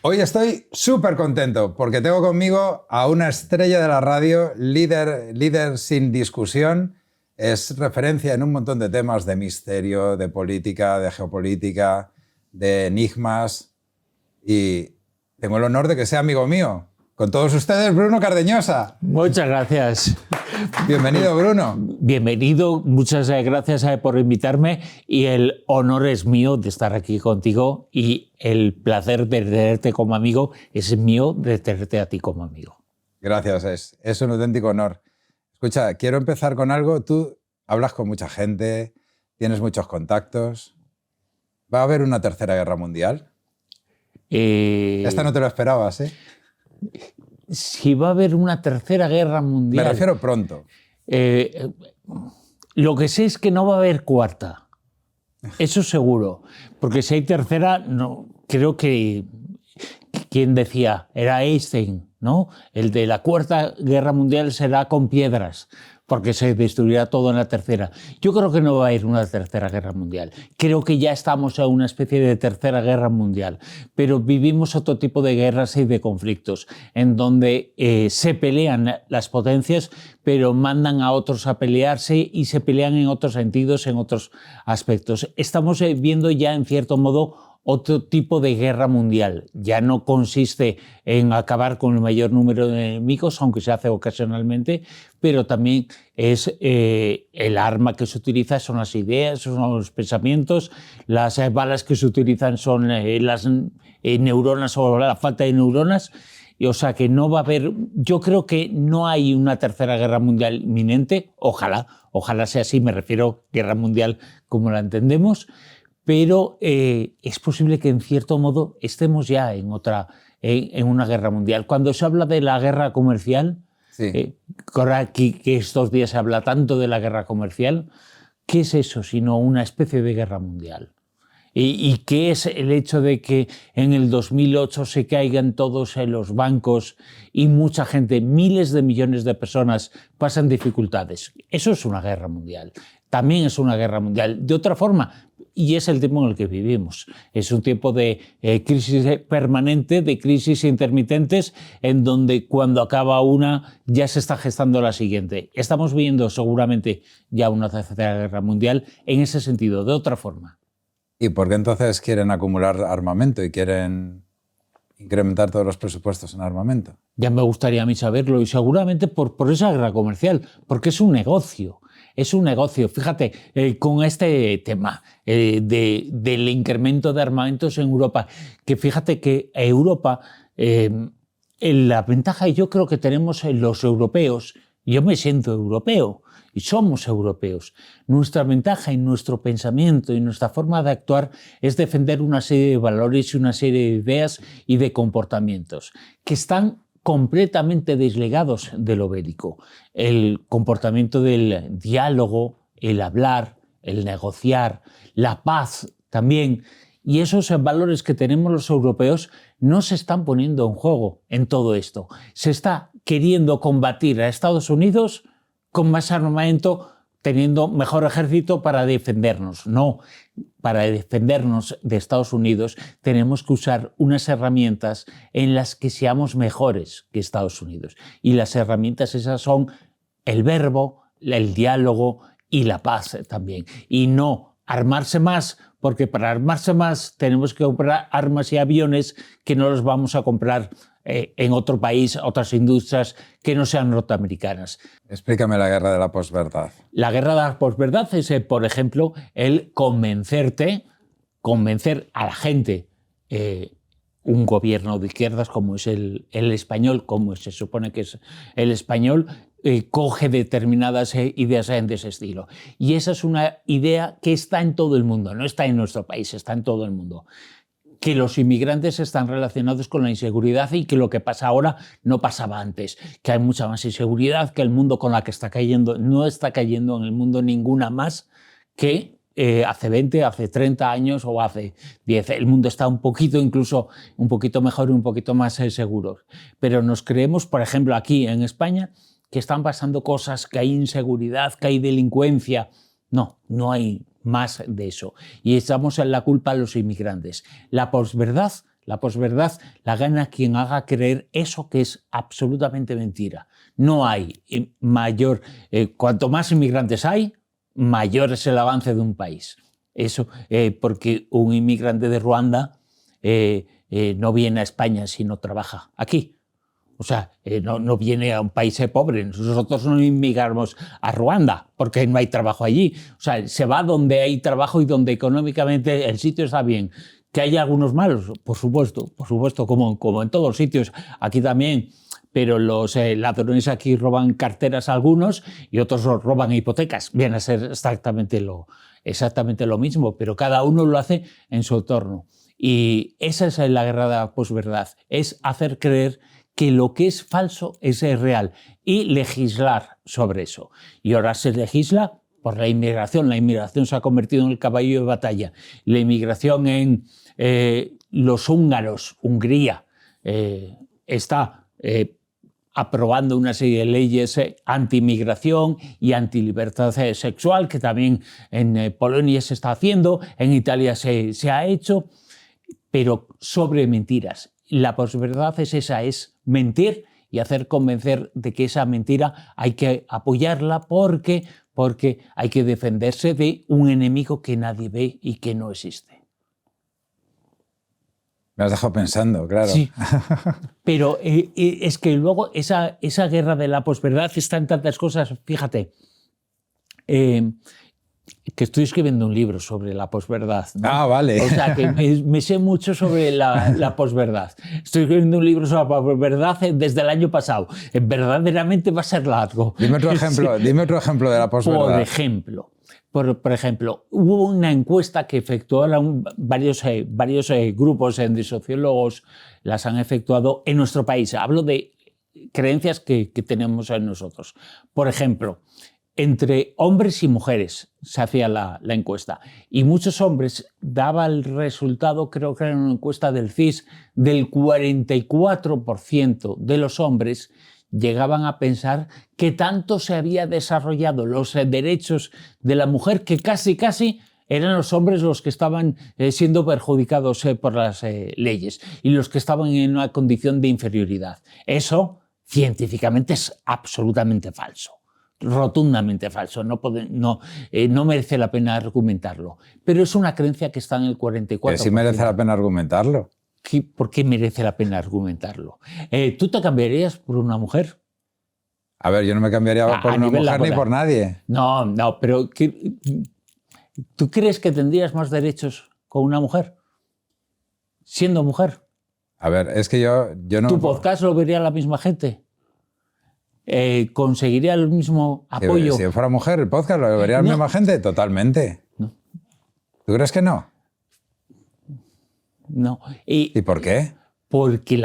Hoy estoy súper contento porque tengo conmigo a una estrella de la radio, líder sin discusión. Es referencia en un montón de temas de misterio, de política, de geopolítica, de enigmas. Y tengo el honor de que sea amigo mío. Con todos ustedes, Bruno Cardeñosa. Muchas gracias. Bienvenido, Bruno. Bienvenido, muchas gracias por invitarme y el honor es mío de estar aquí contigo y el placer de tenerte como amigo es mío de tenerte a ti como amigo. Gracias, es un auténtico honor. Escucha, quiero empezar con algo. Tú hablas con mucha gente, tienes muchos contactos. ¿Va a haber una tercera guerra mundial? Esta no te lo esperabas, ¿eh? Si va a haber una tercera guerra mundial... Me refiero pronto. Lo que sé es que no va a haber cuarta. Eso seguro. Porque si hay tercera, no, creo que... ¿Quién decía? Era Einstein, ¿no? El de la cuarta guerra mundial será con piedras, porque se destruirá todo en la tercera. Yo creo que no va a haber una tercera guerra mundial. Creo que ya estamos en una especie de tercera guerra mundial, pero vivimos otro tipo de guerras y de conflictos, en donde se pelean las potencias, pero mandan a otros a pelearse y se pelean en otros sentidos, en otros aspectos. Estamos viendo ya, en cierto modo, otro tipo de guerra mundial. Ya no consiste en acabar con el mayor número de enemigos, aunque se hace ocasionalmente, pero también es el arma que se utiliza son las ideas, son los pensamientos, las balas que se utilizan son las neuronas o la falta de neuronas. Y, o sea que no va a haber, yo creo que no hay una tercera guerra mundial inminente, ojalá sea así, me refiero a guerra mundial como la entendemos, pero es posible que en cierto modo estemos ya en una guerra mundial. Cuando se habla de la guerra comercial, sí. Que estos días se habla tanto de la guerra comercial, ¿qué es eso sino una especie de guerra mundial? ¿Y qué es el hecho de que en el 2008 se caigan todos en los bancos y mucha gente, miles de millones de personas pasan dificultades? Eso es una guerra mundial. También es una guerra mundial. De otra forma, y es el tiempo en el que vivimos. Es un tiempo de crisis permanente, de crisis intermitentes, en donde cuando acaba una ya se está gestando la siguiente. Estamos viendo seguramente ya una tercera guerra mundial en ese sentido, de otra forma. ¿Y por qué entonces quieren acumular armamento y quieren incrementar todos los presupuestos en armamento? Ya me gustaría a mí saberlo y seguramente por esa guerra comercial, porque es un negocio. Es un negocio. Fíjate, con este tema del incremento de armamentos en Europa, que fíjate que Europa, la ventaja yo creo que tenemos los europeos, yo me siento europeo y somos europeos. Nuestra ventaja en nuestro pensamiento y nuestra forma de actuar es defender una serie de valores y una serie de ideas y de comportamientos que están completamente desligados de lo bélico. El comportamiento del diálogo, el hablar, el negociar, la paz también. Y esos valores que tenemos los europeos no se están poniendo en juego en todo esto. Se está queriendo combatir a Estados Unidos con más armamento, teniendo mejor ejército para defendernos. No, para defendernos de Estados Unidos tenemos que usar unas herramientas en las que seamos mejores que Estados Unidos. Y las herramientas esas son el verbo, el diálogo y la paz también. Y no armarse más, porque para armarse más tenemos que comprar armas y aviones que no los vamos a comprar en otro país, otras industrias que no sean norteamericanas. Explícame la guerra de la posverdad. La guerra de la posverdad es, por ejemplo, el convencer a la gente, un gobierno de izquierdas como es el español, como se supone que es el español, coge determinadas ideas de ese estilo. Y esa es una idea que está en todo el mundo, no está en nuestro país, está en todo el mundo. Que los inmigrantes están relacionados con la inseguridad y que lo que pasa ahora no pasaba antes, que hay mucha más inseguridad, que el mundo con la que está cayendo, no está cayendo en el mundo ninguna más que hace 20, hace 30 años o hace 10. El mundo está incluso un poquito mejor y un poquito más seguro. Pero nos creemos, por ejemplo, aquí en España, que están pasando cosas, que hay inseguridad, que hay delincuencia. No, no hay más de eso. Y echamos la culpa a los inmigrantes. La posverdad La posverdad la gana quien haga creer eso que es absolutamente mentira. No hay mayor... cuanto más inmigrantes hay, mayor es el avance de un país. Eso porque un inmigrante de Ruanda no viene a España si no trabaja aquí. O sea, no viene a un país pobre. Nosotros no inmigramos a Ruanda porque no hay trabajo allí. O sea, se va donde hay trabajo y donde económicamente el sitio está bien. ¿Que hay algunos malos? Por supuesto, como en todos los sitios. Aquí también. Pero los ladrones aquí roban carteras a algunos y otros roban hipotecas. Viene a ser exactamente lo mismo, pero cada uno lo hace en su entorno. Y esa es la guerra de la posverdad. Es hacer creer que lo que es falso es real y legislar sobre eso. Y ahora se legisla por la inmigración. La inmigración se ha convertido en el caballo de batalla. La inmigración en los húngaros, Hungría, está aprobando una serie de leyes anti-inmigración y anti-libertad sexual, que también en Polonia se está haciendo, en Italia se ha hecho, pero sobre mentiras. La posverdad es esa, es mentir y hacer convencer de que esa mentira hay que apoyarla porque hay que defenderse de un enemigo que nadie ve y que no existe. Me has dejado pensando, claro. Sí, pero es que luego esa guerra de la posverdad está en tantas cosas. Fíjate, que estoy escribiendo un libro sobre la posverdad, ¿no? Ah, vale. O sea, que me sé mucho sobre la posverdad. Estoy escribiendo un libro sobre la posverdad desde el año pasado. Verdaderamente va a ser largo. Dime otro ejemplo de la posverdad. Por ejemplo, hubo una encuesta que efectuaron varios grupos de sociólogos, las han efectuado en nuestro país. Hablo de creencias que tenemos en nosotros. Por ejemplo, entre hombres y mujeres se hacía la encuesta y muchos hombres daba el resultado, creo que era una encuesta del CIS, del 44% de los hombres llegaban a pensar que tanto se había desarrollado los derechos de la mujer que casi eran los hombres los que estaban siendo perjudicados por las leyes y los que estaban en una condición de inferioridad. Eso científicamente es absolutamente falso. Rotundamente falso, no merece la pena argumentarlo. Pero es una creencia que está en el 44%. Que sí merece la pena argumentarlo. ¿Por qué merece la pena argumentarlo? ¿Tú te cambiarías por una mujer? A ver, yo no me cambiaría por una mujer laboral. Ni por nadie. No, pero ¿tú crees que tendrías más derechos con una mujer? Siendo mujer. A ver, es que yo no... ¿Tu podcast lo vería la misma gente? ¿Conseguiría el mismo apoyo? Si yo fuera mujer, el podcast lo vería la misma gente, totalmente. No. ¿Tú crees que no? No. ¿Y por qué? Porque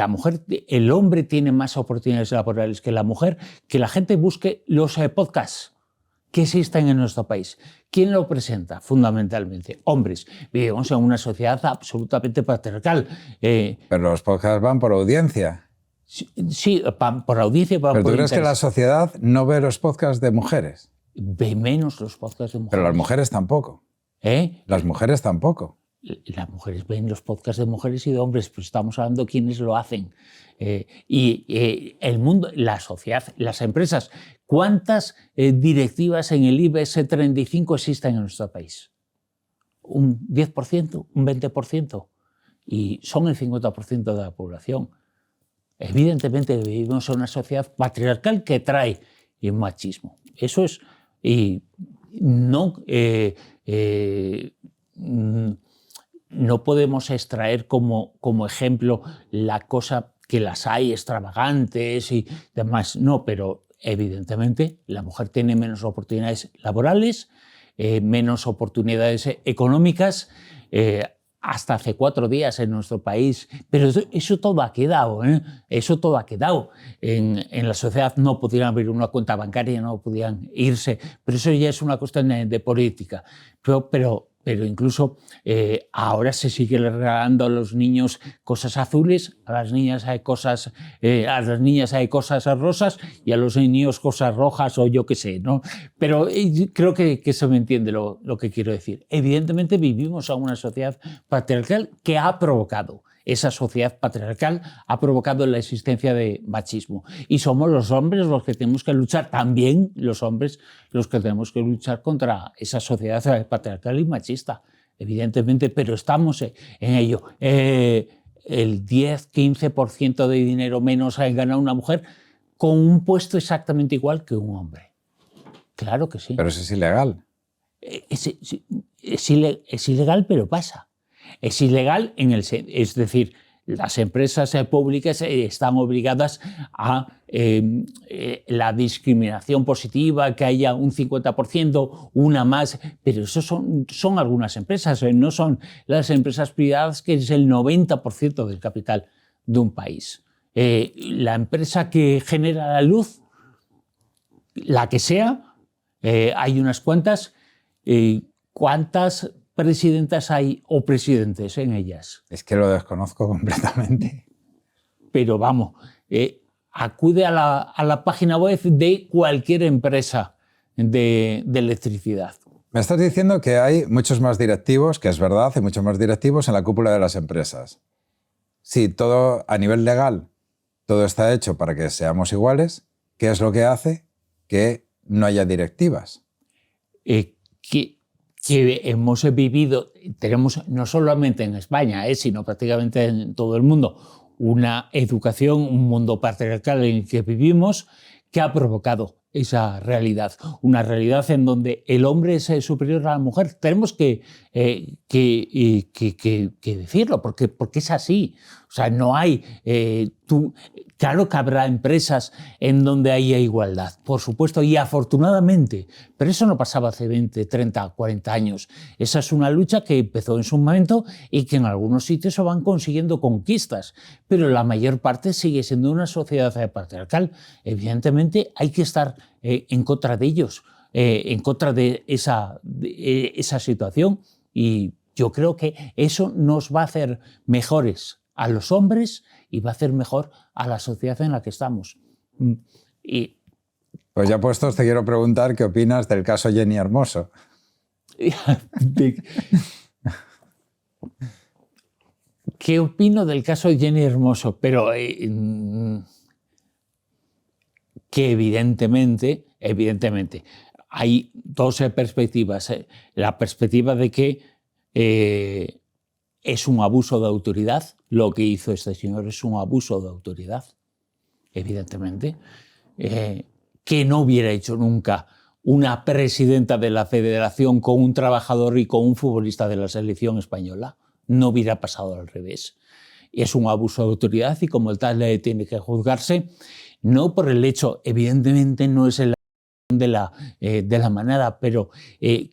el hombre tiene más oportunidades laborales que la mujer, que la gente busque los podcasts que existen en nuestro país. ¿Quién lo presenta? Fundamentalmente, hombres. Vivimos en una sociedad absolutamente patriarcal. Pero los podcasts van por audiencia. Sí, por audiencia. ¿Pero tú crees que la sociedad no ve los podcasts de mujeres? Ve menos los podcasts de mujeres. Pero las mujeres tampoco. Las mujeres tampoco. Las mujeres ven los podcasts de mujeres y de hombres, pero estamos hablando de quiénes lo hacen. El mundo, la sociedad, las empresas, ¿cuántas directivas en el IBEX 35 existen en nuestro país? ¿Un 10%? ¿Un 20%? Y son el 50% de la población. Evidentemente vivimos en una sociedad patriarcal que trae el machismo. Eso es... Y no podemos extraer como ejemplo la cosa que las hay extravagantes y demás. No, pero evidentemente la mujer tiene menos oportunidades laborales, menos oportunidades económicas, hasta hace 4 días en nuestro país. Pero eso todo ha quedado, ¿eh? Eso todo ha quedado. En la sociedad no podían abrir una cuenta bancaria, no podían irse, pero eso ya es una cuestión de política. Pero incluso ahora se sigue regalando a los niños cosas azules, a las niñas hay cosas rosas y a los niños cosas rojas o yo qué sé, ¿no? Pero creo que se me entiende lo que quiero decir. Evidentemente vivimos en una sociedad patriarcal que ha provocado esa sociedad patriarcal ha provocado la existencia de machismo. Y somos los hombres los que tenemos que luchar, también los hombres los que tenemos que luchar contra esa sociedad patriarcal y machista, evidentemente, pero estamos en ello. El 10-15% de dinero menos gana una mujer con un puesto exactamente igual que un hombre. Claro que sí. Pero eso es ilegal. Es ilegal, pero pasa. Es ilegal es decir, las empresas públicas están obligadas a la discriminación positiva, que haya un 50%, una más, pero eso son algunas empresas, no son las empresas privadas, que es el 90% del capital de un país. La empresa que genera la luz, la que sea, hay unas cuantas. ¿Cuántas presidentas hay o presidentes en ellas? Es que lo desconozco completamente. Pero vamos, acude a la página web de cualquier empresa de electricidad. Me estás diciendo que hay muchos más directivos, que es verdad, hay muchos más directivos en la cúpula de las empresas. Sí, todo a nivel legal, todo está hecho para que seamos iguales. ¿Qué es lo que hace que no haya directivas? Que hemos vivido, tenemos no solamente en España, sino prácticamente en todo el mundo, una educación, un mundo patriarcal en el que vivimos, que ha provocado esa realidad, una realidad en donde el hombre es superior a la mujer. Tenemos que decirlo, porque es así. O sea, no hay... Claro que habrá empresas en donde haya igualdad, por supuesto, y afortunadamente, pero eso no pasaba hace 20, 30, 40 años. Esa es una lucha que empezó en su momento y que en algunos sitios se van consiguiendo conquistas, pero la mayor parte sigue siendo una sociedad patriarcal. Evidentemente hay que estar en contra de ellos, en contra de esa situación, y yo creo que eso nos va a hacer mejores a los hombres y va a hacer mejor a la sociedad en la que estamos. Pues ya puestos, te quiero preguntar qué opinas del caso Jenny Hermoso. ¿Qué opino del caso de Jenny Hermoso? Pero que evidentemente hay dos perspectivas. La perspectiva de que es un abuso de autoridad. Lo que hizo este señor es un abuso de autoridad, evidentemente. Que no hubiera hecho nunca una presidenta de la federación con un trabajador y con un futbolista de la selección española. No hubiera pasado al revés. Es un abuso de autoridad y como tal tiene que juzgarse, no por el hecho, evidentemente no es el de la manada, pero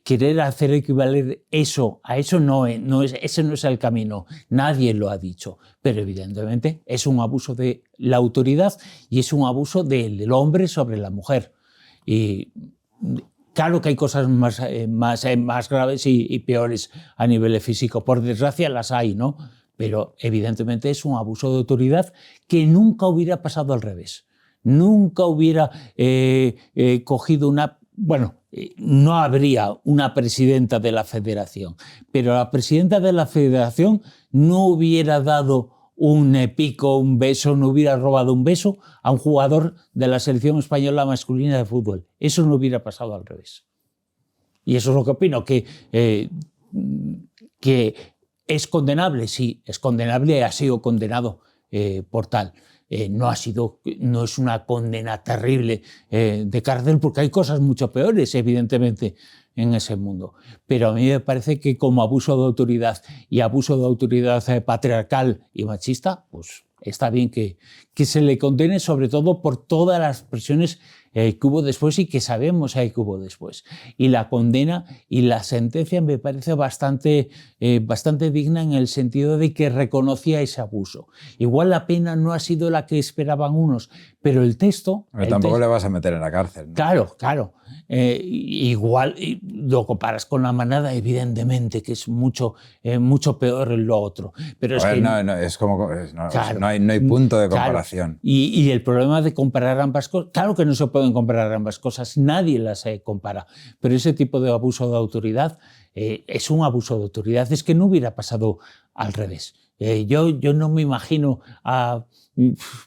querer hacer equivaler eso a eso ese no es el camino. Nadie lo ha dicho, pero evidentemente es un abuso de la autoridad y es un abuso del hombre sobre la mujer. Y claro que hay cosas más graves y peores a nivel físico, por desgracia las hay, ¿no? Pero evidentemente es un abuso de autoridad que nunca hubiera pasado al revés. Nunca hubiera cogido una... Bueno, no habría una presidenta de la federación, pero la presidenta de la federación no hubiera dado un pico, un beso, no hubiera robado un beso a un jugador de la selección española masculina de fútbol. Eso no hubiera pasado al revés. Y eso es lo que opino, que es condenable, sí, es condenable, ha sido condenado por tal. No es una condena terrible de cárcel, porque hay cosas mucho peores, evidentemente, en ese mundo. Pero a mí me parece que como abuso de autoridad y abuso de autoridad patriarcal y machista, pues está bien que se le condene, sobre todo por todas las presiones que hubo después y que sabemos que hubo después. Y la condena y la sentencia me parece bastante digna en el sentido de que reconocía ese abuso. Igual la pena no ha sido la que esperaban unos, pero el texto... Pero tampoco le vas a meter en la cárcel, ¿no? Claro. Igual lo comparas con la manada, evidentemente, que es mucho peor lo otro. Pero es que claro, no hay punto de comparación. Claro. Y el problema de comparar ambas cosas, claro que no se pueden comparar ambas cosas, nadie las compara, pero ese tipo de abuso de autoridad es un abuso de autoridad, es que no hubiera pasado al revés. Yo no me imagino a,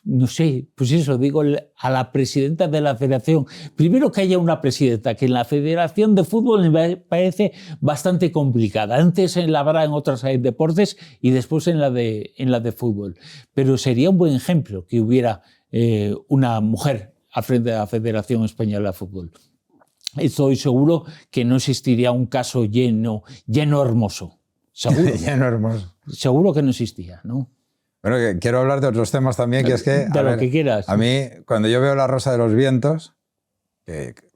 no sé, pues eso, digo, a la presidenta de la federación. Primero que haya una presidenta, que en la Federación de Fútbol me parece bastante complicada. Antes la habrá en otros deportes y después en la de fútbol. Pero sería un buen ejemplo que hubiera una mujer al frente de la Federación Española de Fútbol. Estoy seguro que no existiría un caso lleno hermoso. Seguro. Lleno hermoso. Seguro que no existía, ¿no? Bueno, que quiero hablar de otros temas también, que es que... De lo que quieras. A mí, cuando yo veo La Rosa de los Vientos,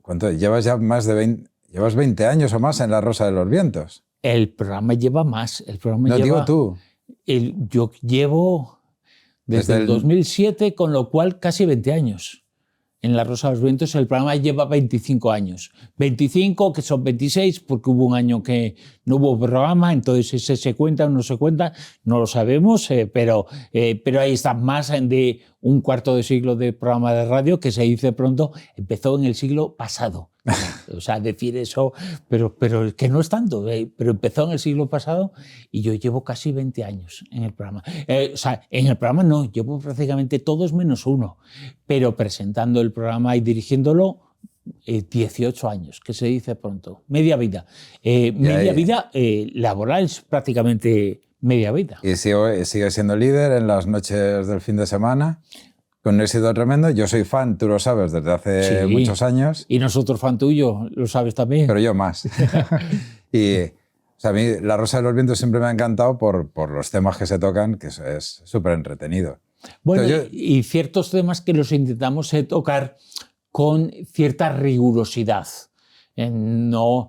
¿cuánto? Llevas ya más de 20... Llevas 20 años o más en La Rosa de los Vientos. El programa lleva más. El programa no, lleva, digo tú. Yo llevo desde el 2007, con lo cual casi 20 años. En La Rosa de los Vientos el programa lleva 25 años. 25, que son 26, porque hubo un año que no hubo programa, entonces ese se cuenta o no se cuenta, no lo sabemos, pero ahí está, más de un cuarto de siglo de programa de radio, que se dice pronto, empezó en el siglo pasado. O sea, decir eso, pero que no es tanto, pero empezó en el siglo pasado y yo llevo casi 20 años en el programa. O sea, en el programa no, llevo prácticamente todos menos uno, pero presentando el programa y dirigiéndolo 18 años, que se dice pronto, media vida. Media vida laboral es prácticamente media vida. Y sigue siendo líder en las noches del fin de semana. Con un éxito tremendo. Yo soy fan, tú lo sabes, desde hace muchos años. Y nosotros fan tuyo, lo sabes también. Pero yo más. Y o sea, a mí La Rosa de los Vientos siempre me ha encantado por los temas que se tocan, que es súper entretenido. Bueno, y ciertos temas que los intentamos tocar con cierta rigurosidad. No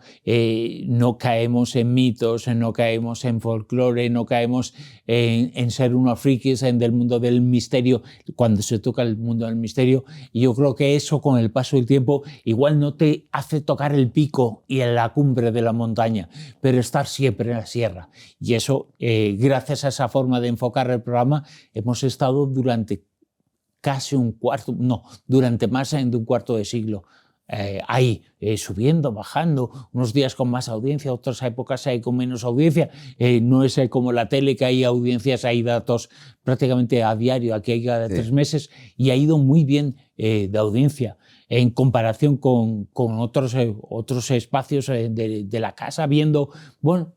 caemos en mitos, no caemos en folclore, no caemos en ser unos frikis del mundo del misterio, cuando se toca el mundo del misterio. Y yo creo que eso, con el paso del tiempo, igual no te hace tocar el pico y en la cumbre de la montaña, pero estar siempre en la sierra. Y eso, gracias a esa forma de enfocar el programa, hemos estado durante durante más de un cuarto de siglo. Ahí, subiendo, bajando, unos días con más audiencia, otras épocas hay con menos audiencia. No es como la tele, que hay audiencias, hay datos prácticamente a diario, aquí hay cada 3 meses, y ha ido muy bien de audiencia en comparación con otros espacios de la casa, viendo, bueno,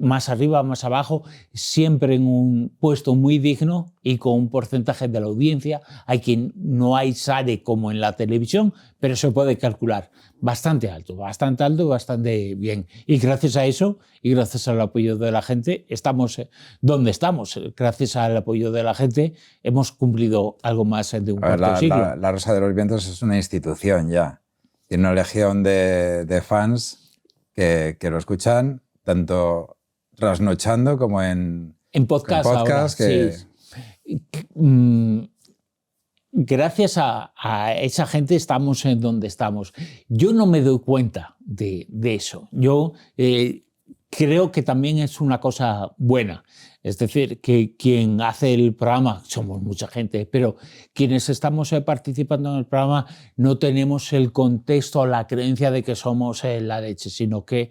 más arriba, más abajo, siempre en un puesto muy digno y con un porcentaje de la audiencia. Hay quien no sale como en la televisión, pero se puede calcular bastante alto, bastante bien. Y gracias a eso, y gracias al apoyo de la gente, estamos donde estamos. Gracias al apoyo de la gente hemos cumplido algo más de un cuarto de siglo. La Rosa de los Vientos es una institución ya. Tiene una legión de fans que lo escuchan tanto trasnochando como en podcast ahora, que... sí. Gracias a esa gente estamos en donde estamos. Yo no me doy cuenta de eso. Yo creo que también es una cosa buena. Es decir, que quien hace el programa, somos mucha gente, pero quienes estamos participando en el programa no tenemos el contexto o la creencia de que somos la leche, sino que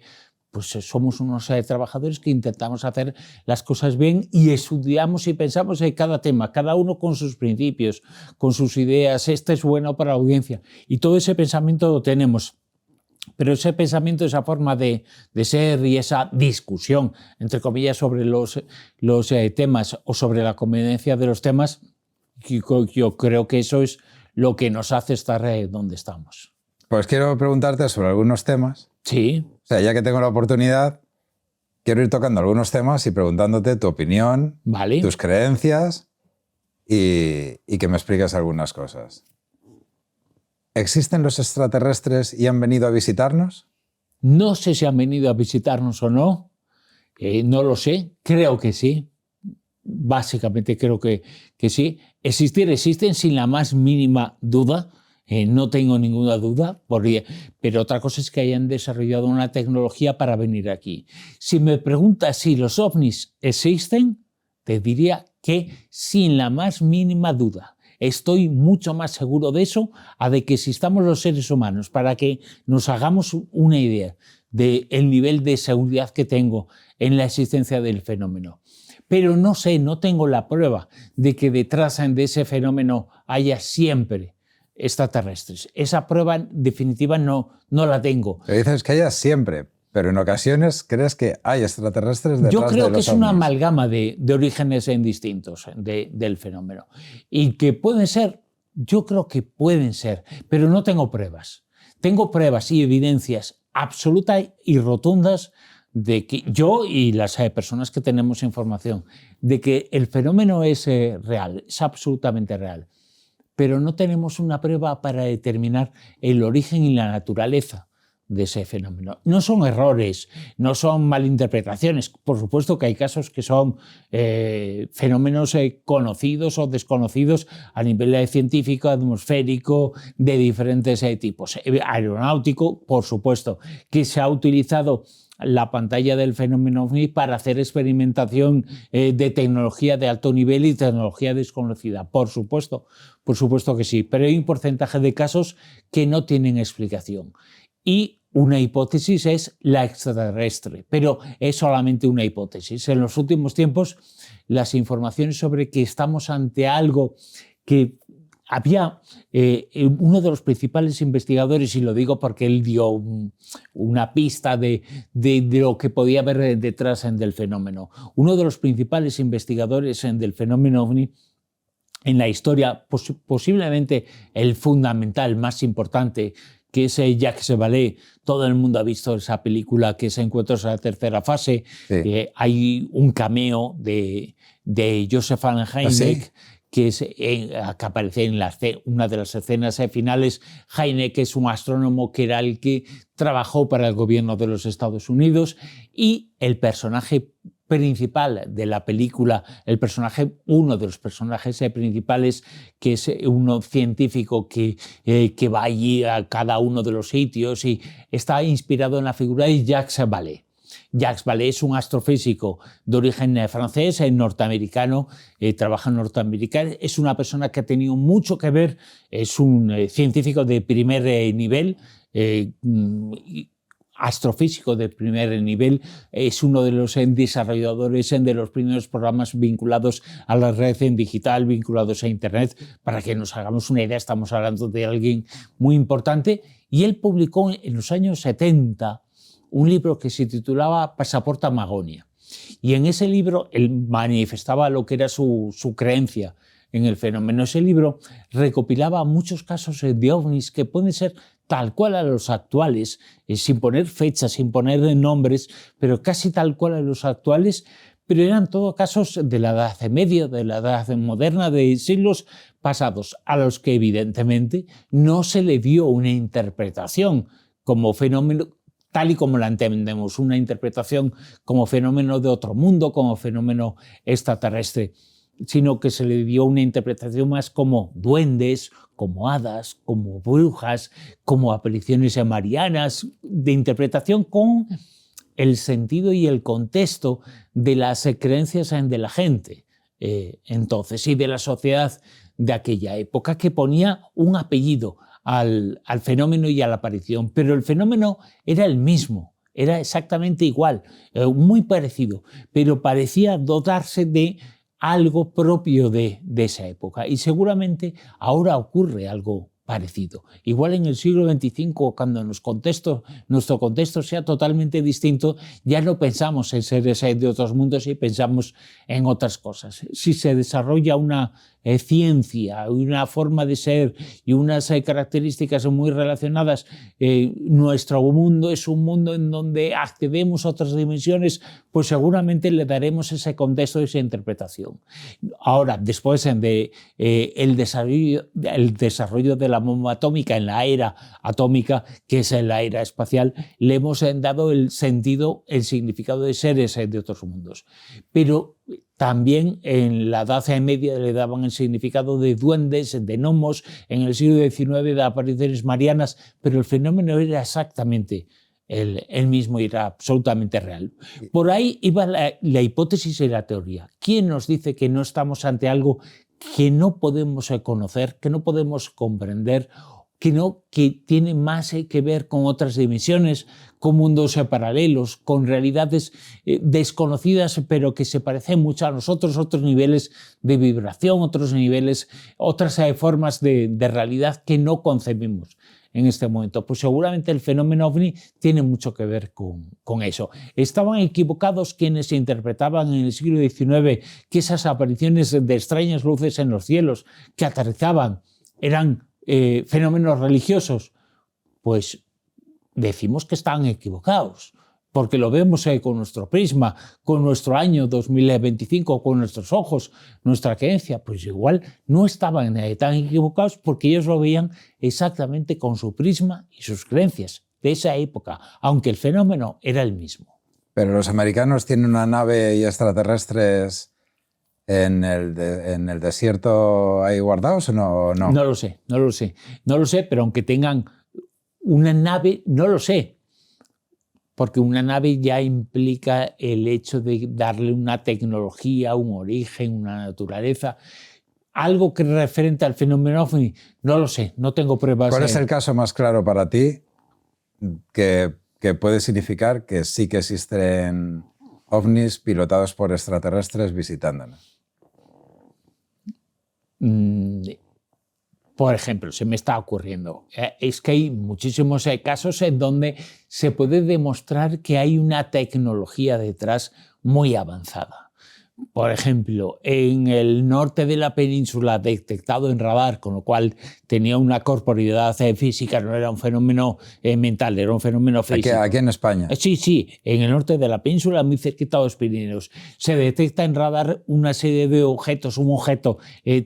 pues somos unos trabajadores que intentamos hacer las cosas bien y estudiamos y pensamos en cada tema, cada uno con sus principios, con sus ideas. Este es bueno para la audiencia. Y todo ese pensamiento lo tenemos. Pero ese pensamiento, esa forma de ser y esa discusión, entre comillas, sobre los temas o sobre la conveniencia de los temas, yo creo que eso es lo que nos hace estar donde estamos. Pues quiero preguntarte sobre algunos temas. Sí. O sea, ya que tengo la oportunidad, quiero ir tocando algunos temas y preguntándote tu opinión, vale, tus creencias y que me expliques algunas cosas. ¿Existen los extraterrestres y han venido a visitarnos? No sé si han venido a visitarnos o no. No lo sé. Creo que sí. Básicamente creo que sí. Existen sin la más mínima duda. No tengo ninguna duda, pero otra cosa es que hayan desarrollado una tecnología para venir aquí. Si me preguntas si los ovnis existen, te diría que sin la más mínima duda. Estoy mucho más seguro de eso a de que existamos los seres humanos, para que nos hagamos una idea del nivel de seguridad que tengo en la existencia del fenómeno. pero no sé, no tengo la prueba de que detrás de ese fenómeno haya siempre extraterrestres. Esa prueba definitiva no la tengo. Pero dices que haya siempre, pero en ocasiones crees que hay extraterrestres detrás de Yo los creo que es una ovnis. amalgama de orígenes distintos del fenómeno. Y que pueden ser, yo creo que pueden ser, pero no tengo pruebas. Tengo pruebas y evidencias absolutas y rotundas de que yo y las personas que tenemos información, de que el fenómeno es real, es absolutamente real. Pero no tenemos una prueba para determinar el origen y la naturaleza de ese fenómeno. No son errores, no son malinterpretaciones. Por supuesto que hay casos que son fenómenos conocidos o desconocidos a nivel científico, atmosférico, de diferentes tipos. Aeronáutico, por supuesto, que se ha utilizado la pantalla del fenómeno OVNI para hacer experimentación de tecnología de alto nivel y tecnología desconocida. Por supuesto que sí, pero hay un porcentaje de casos que no tienen explicación. Y una hipótesis es la extraterrestre, pero es solamente una hipótesis. En los últimos tiempos, las informaciones sobre que estamos ante algo que había uno de los principales investigadores, y lo digo porque él dio una pista de lo que podía haber detrás del fenómeno. Uno de los principales investigadores del fenómeno OVNI en la historia, posiblemente el fundamental más importante, que es Jacques Vallée. Todo el mundo ha visto esa película que es Encuentros en la tercera fase. Sí. Hay un cameo de Joseph Allen Hynek, ¿sí?, que aparece en una de las escenas finales. Hynek es un astrónomo que era el que trabajó para el gobierno de los Estados Unidos, y el personaje principal de la película, uno de los personajes principales, que es un científico que va allí a cada uno de los sitios, y está inspirado en la figura de Jacques Vallée. Jacques Vallée es un astrofísico de origen francés, norteamericano, trabaja en Norteamérica. Es una persona que ha tenido mucho que ver, es un científico de primer nivel, astrofísico de primer nivel, es uno de los desarrolladores de los primeros programas vinculados a la red digital, vinculados a Internet. Para que nos hagamos una idea, estamos hablando de alguien muy importante, y él publicó en los años 70 un libro que se titulaba Pasaporte a Magonia. Y en ese libro él manifestaba lo que era su creencia en el fenómeno. Ese libro recopilaba muchos casos de ovnis que pueden ser tal cual a los actuales, sin poner fechas, sin poner nombres, pero casi tal cual a los actuales, pero eran todos casos de la Edad Media, de la Edad Moderna, de siglos pasados, a los que evidentemente no se le dio una interpretación como fenómeno tal y como la entendemos, una interpretación como fenómeno de otro mundo, como fenómeno extraterrestre, sino que se le dio una interpretación más como duendes, como hadas, como brujas, como apariciones marianas, de interpretación con el sentido y el contexto de las creencias de la gente entonces, y de la sociedad de aquella época, que ponía un apellido al fenómeno y a la aparición, pero el fenómeno era el mismo, era exactamente igual, muy parecido, pero parecía dotarse de algo propio de esa época, y seguramente ahora ocurre algo parecido. Igual en el siglo XXV, cuando nuestro contexto sea totalmente distinto, ya no pensamos en seres de otros mundos y pensamos en otras cosas. Si se desarrolla una ciencia, una forma de ser y unas características muy relacionadas, nuestro mundo es un mundo en donde accedemos a otras dimensiones, pues seguramente le daremos ese contexto, esa interpretación. Ahora, después el desarrollo de la bomba atómica en la era atómica, que es en la era espacial, le hemos dado el sentido, el significado de seres de otros mundos. Pero también en la Edad Media le daban el significado de duendes, de gnomos, en el siglo XIX de apariciones marianas, pero el fenómeno era exactamente el mismo y era absolutamente real. Por ahí iba la hipótesis y la teoría. ¿Quién nos dice que no estamos ante algo que no podemos conocer, que no podemos comprender, que tiene más que ver con otras dimensiones, con mundos paralelos, con realidades desconocidas, pero que se parecen mucho a nosotros, otros niveles de vibración, otros niveles, otras formas de realidad que no concebimos en este momento. Pues seguramente el fenómeno OVNI tiene mucho que ver con eso. Estaban equivocados quienes interpretaban en el siglo XIX que esas apariciones de extrañas luces en los cielos que aterrizaban eran fenómenos religiosos. Pues decimos que están equivocados, porque lo vemos con nuestro prisma, con nuestro año 2025, con nuestros ojos, nuestra creencia. Pues igual no estaban tan equivocados porque ellos lo veían exactamente con su prisma y sus creencias de esa época, aunque el fenómeno era el mismo. Pero los americanos tienen una nave y extraterrestres en el desierto ahí guardados o no? No lo sé, pero aunque tengan una nave, no lo sé, porque una nave ya implica el hecho de darle una tecnología, un origen, una naturaleza. Algo que referente al fenómeno OVNI, no lo sé, no tengo pruebas. ¿Cuál es el caso más claro para ti que puede significar que sí que existen ovnis pilotados por extraterrestres visitándonos? Por ejemplo, se me está ocurriendo, es que hay muchísimos casos en donde se puede demostrar que hay una tecnología detrás muy avanzada. Por ejemplo, en el norte de la península detectado en radar, con lo cual tenía una corporeidad física, no era un fenómeno mental, era un fenómeno físico. Aquí en España. Sí, en el norte de la península, muy cerquita de los Pirineos, se detecta en radar una serie de objetos, un objeto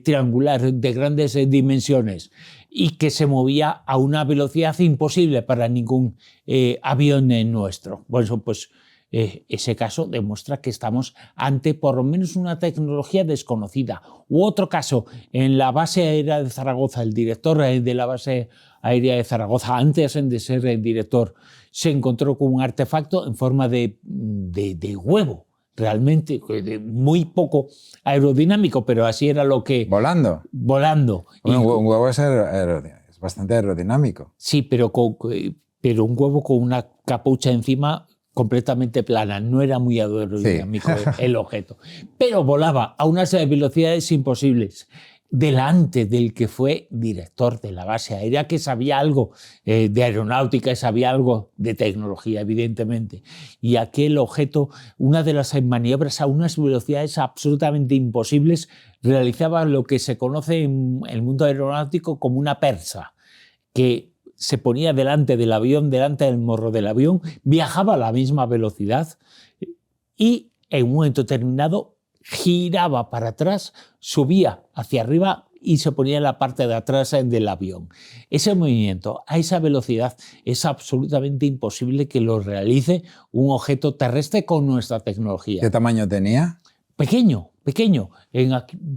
triangular de grandes dimensiones y que se movía a una velocidad imposible para ningún avión nuestro. Bueno, pues ese caso demuestra que estamos ante por lo menos una tecnología desconocida. U otro caso, en la base aérea de Zaragoza, el director de la base aérea de Zaragoza, antes de ser el director, se encontró con un artefacto en forma de huevo, realmente muy poco aerodinámico, pero así era lo que... ¿Volando? Volando. Bueno, un huevo es bastante aerodinámico. Sí, pero un huevo con una capucha encima completamente plana, no era muy aerodinámico el objeto, pero volaba a unas velocidades imposibles delante del que fue director de la base aérea, que sabía algo de aeronáutica, sabía algo de tecnología, evidentemente. Y aquel objeto, una de las maniobras a unas velocidades absolutamente imposibles, realizaba lo que se conoce en el mundo aeronáutico como una persa, que se ponía delante del avión, delante del morro del avión, viajaba a la misma velocidad y en un momento determinado giraba para atrás, subía hacia arriba y se ponía en la parte de atrás del avión. Ese movimiento a esa velocidad es absolutamente imposible que lo realice un objeto terrestre con nuestra tecnología. ¿Qué tamaño tenía? Pequeño.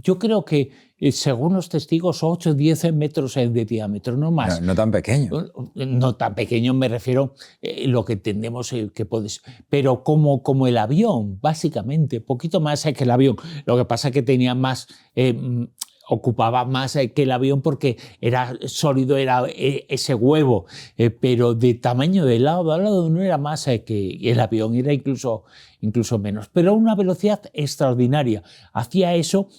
Yo creo que, según los testigos, 8 o 10 metros de diámetro, no más. No tan pequeño. No tan pequeño, me refiero lo que entendemos que puede ser. Pero como el avión, básicamente, poquito más que el avión. Lo que pasa es que tenía más... ocupaba más que el avión porque era sólido, era ese huevo, pero de tamaño de lado a lado no era más que el avión, era incluso menos, pero a una velocidad extraordinaria. Hacía eso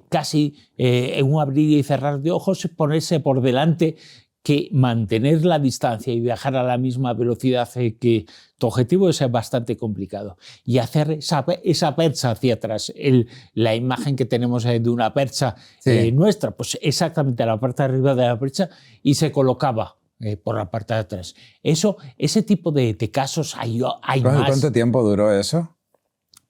casi en un abrir y cerrar de ojos, ponerse por delante, que mantener la distancia y viajar a la misma velocidad que tu objetivo es bastante complicado. Y hacer esa percha hacia atrás, la imagen que tenemos de una percha nuestra, pues exactamente a la parte de arriba de la percha, y se colocaba por la parte de atrás. Ese tipo de casos hay más. ¿Cuánto tiempo duró eso?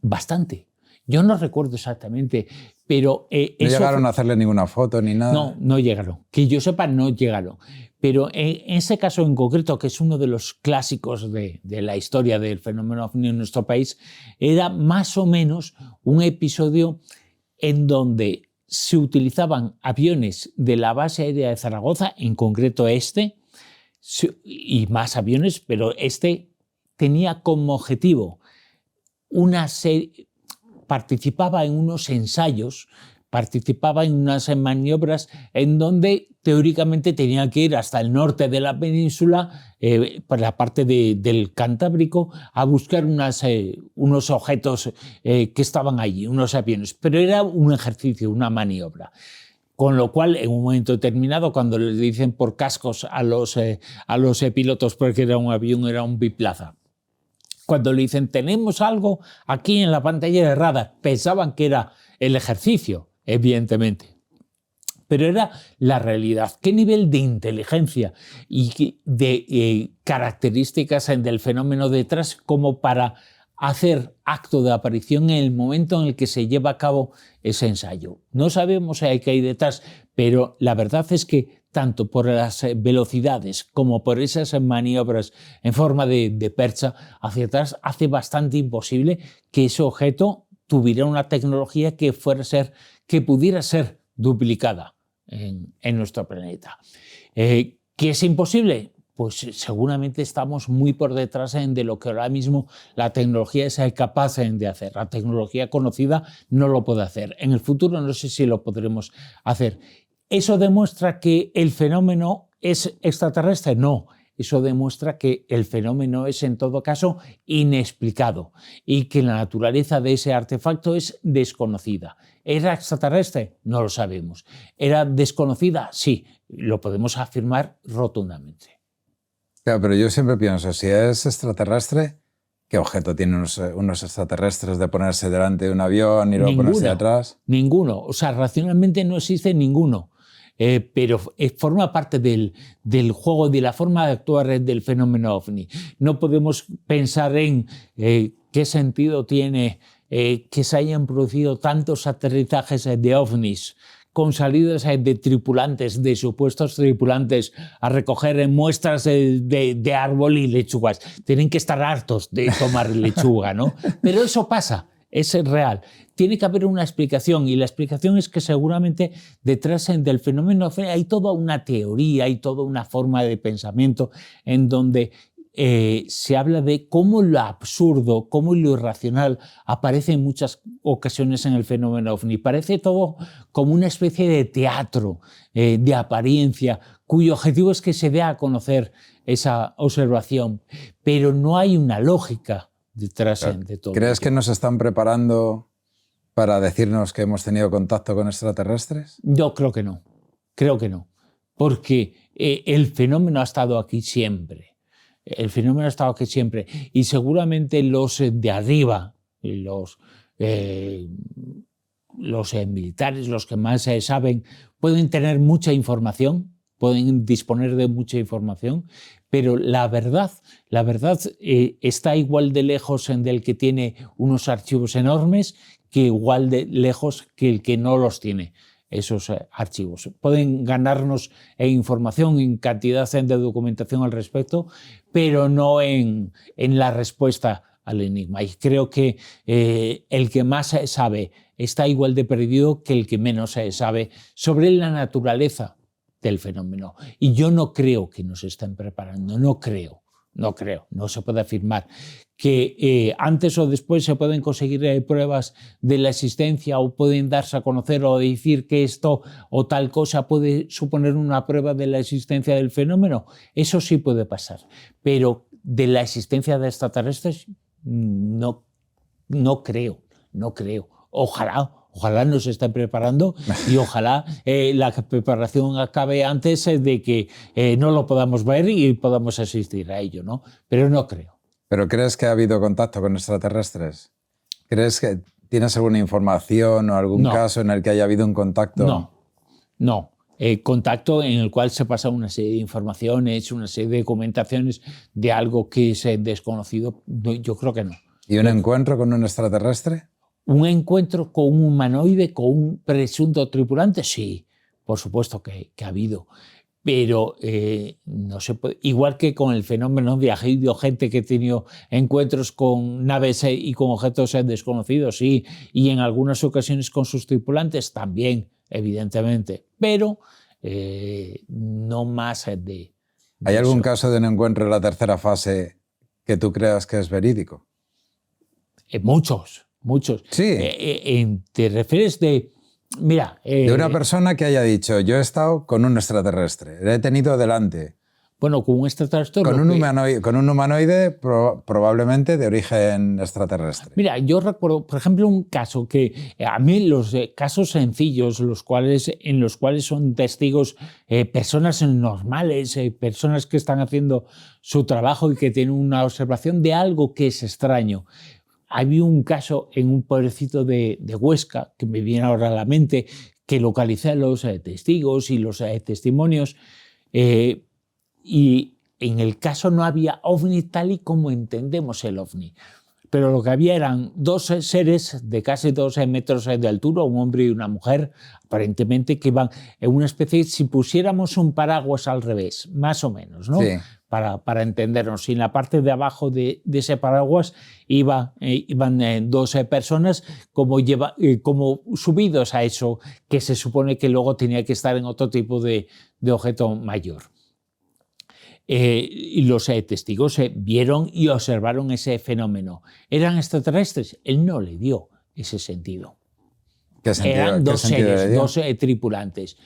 Bastante. Yo no recuerdo exactamente, pero... ¿No llegaron a hacerle ninguna foto ni nada? No llegaron. Que yo sepa, no llegaron. Pero en ese caso en concreto, que es uno de los clásicos de la historia del fenómeno OVNI en nuestro país, era más o menos un episodio en donde se utilizaban aviones de la base aérea de Zaragoza, en concreto y más aviones, pero tenía como objetivo participaba en unos ensayos, participaba en unas maniobras en donde teóricamente tenían que ir hasta el norte de la península, por la parte del Cantábrico, a buscar unos objetos que estaban allí, unos aviones. Pero era un ejercicio, una maniobra. Con lo cual, en un momento determinado, cuando les dicen por cascos a los pilotos, porque era un avión, era un biplaza, cuando le dicen tenemos algo aquí en la pantalla de radar, pensaban que era el ejercicio, evidentemente. Pero era la realidad. ¿Qué nivel de inteligencia y de características del fenómeno detrás como para hacer acto de aparición en el momento en el que se lleva a cabo ese ensayo? No sabemos qué hay detrás, pero la verdad es que tanto por las velocidades como por esas maniobras en forma de percha hacia atrás, hace bastante imposible que ese objeto tuviera una tecnología que pudiera ser duplicada en nuestro planeta. ¿Qué es imposible? Pues seguramente estamos muy por detrás de lo que ahora mismo la tecnología es capaz de hacer. La tecnología conocida no lo puede hacer. En el futuro no sé si lo podremos hacer. ¿Eso demuestra que el fenómeno es extraterrestre? No. Eso demuestra que el fenómeno es, en todo caso, inexplicado y que la naturaleza de ese artefacto es desconocida. ¿Era extraterrestre? No lo sabemos. ¿Era desconocida? Sí, lo podemos afirmar rotundamente. Claro, pero yo siempre pienso, si es extraterrestre, ¿qué objeto tienen unos extraterrestres de ponerse delante de un avión y luego ponerse atrás? Ninguno. O sea, racionalmente no existe ninguno. Pero forma parte del juego, de la forma de actuar del fenómeno OVNI. No podemos pensar en qué sentido tiene que se hayan producido tantos aterrizajes de OVNIs con salidas de tripulantes, de supuestos tripulantes, a recoger muestras de árbol y lechugas. Tienen que estar hartos de tomar lechuga, ¿no? Pero eso pasa. Es real. Tiene que haber una explicación y la explicación es que seguramente detrás del fenómeno hay toda una teoría, hay toda una forma de pensamiento en donde se habla de cómo lo absurdo, cómo lo irracional aparece en muchas ocasiones en el fenómeno OVNI. Parece todo como una especie de teatro, de apariencia, cuyo objetivo es que se dé a conocer esa observación, pero no hay una lógica detrás de todo. ¿Crees que nos están preparando para decirnos que hemos tenido contacto con extraterrestres? Yo creo que no, porque el fenómeno ha estado aquí siempre. El fenómeno ha estado aquí siempre y seguramente los de arriba, los militares, los que más saben, pueden tener mucha información, pueden disponer de mucha información, pero la verdad está igual de lejos del que tiene unos archivos enormes que igual de lejos que el que no los tiene. Esos archivos pueden ganarnos información, en cantidad de documentación al respecto, pero no en la respuesta al enigma. Y creo que el que más sabe está igual de perdido que el que menos sabe sobre la naturaleza del fenómeno. Y yo no creo que nos estén preparando, no creo, no se puede afirmar que antes o después se pueden conseguir pruebas de la existencia o pueden darse a conocer o decir que esto o tal cosa puede suponer una prueba de la existencia del fenómeno. Eso sí puede pasar, pero de la existencia de extraterrestres no creo. Ojalá nos estén preparando y ojalá la preparación acabe antes de que no lo podamos ver y podamos asistir a ello, ¿no? Pero no creo. ¿Pero crees que ha habido contacto con extraterrestres? ¿Crees que tienes alguna información o algún caso en el que haya habido un contacto? No. Contacto en el cual se pasa una serie de informaciones, una serie de documentaciones de algo que es desconocido, yo creo que no. ¿Y un encuentro con un extraterrestre? ¿Un encuentro con un humanoide, con un presunto tripulante? Sí, por supuesto que ha habido. Pero no se puede, igual que con el fenómeno de ha habido gente que ha tenido encuentros con naves y con objetos desconocidos, sí, y en algunas ocasiones con sus tripulantes también, evidentemente, pero no más de ¿Hay eso. algún caso de un encuentro en la tercera fase que tú creas que es verídico? Muchos. Sí. ¿Te refieres de Mira, de una persona que haya dicho, yo he estado con un extraterrestre, le he tenido delante. Bueno, con un extraterrestre... Con un humanoide probablemente de origen extraterrestre. Mira, yo recuerdo, por ejemplo, un caso que a mí los casos sencillos, en los cuales son testigos personas normales, personas que están haciendo su trabajo y que tienen una observación de algo que es extraño. Había un caso en un pueblecito de Huesca, que me viene ahora a la mente, que localicé a los testigos y los testimonios, y en el caso no había ovni tal y como entendemos el ovni, pero lo que había eran dos seres de casi 2 metros de altura, un hombre y una mujer, aparentemente, que iban en una especie, si pusiéramos un paraguas al revés, más o menos, ¿no? Sí. Para entendernos. Y en la parte de abajo de ese paraguas iban 2 personas como subidos a eso, que se supone que luego tenía que estar en otro tipo de objeto mayor. Y los testigos vieron y observaron ese fenómeno. ¿Eran extraterrestres? Él no le dio ese sentido. ¿Qué sentido? Eran dos ¿Qué sentido seres, le dio? 2 tripulantes.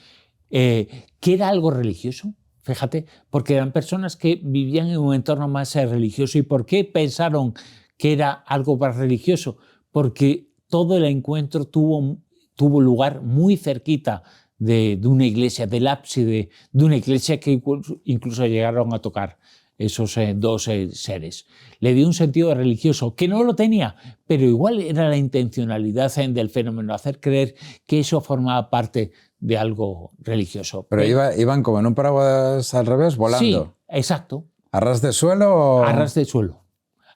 ¿Que era algo religioso? Fíjate, porque eran personas que vivían en un entorno más religioso. ¿Y por qué pensaron que era algo más religioso? Porque todo el encuentro tuvo lugar muy cerquita de una iglesia, del ábside de una iglesia, que incluso llegaron a tocar esos 2 seres. Le dio un sentido religioso, que no lo tenía, pero igual era la intencionalidad del fenómeno, hacer creer que eso formaba parte de algo religioso. Pero iban como en un paraguas al revés, volando. Sí, exacto. ¿A ras de suelo o...? A ras de suelo.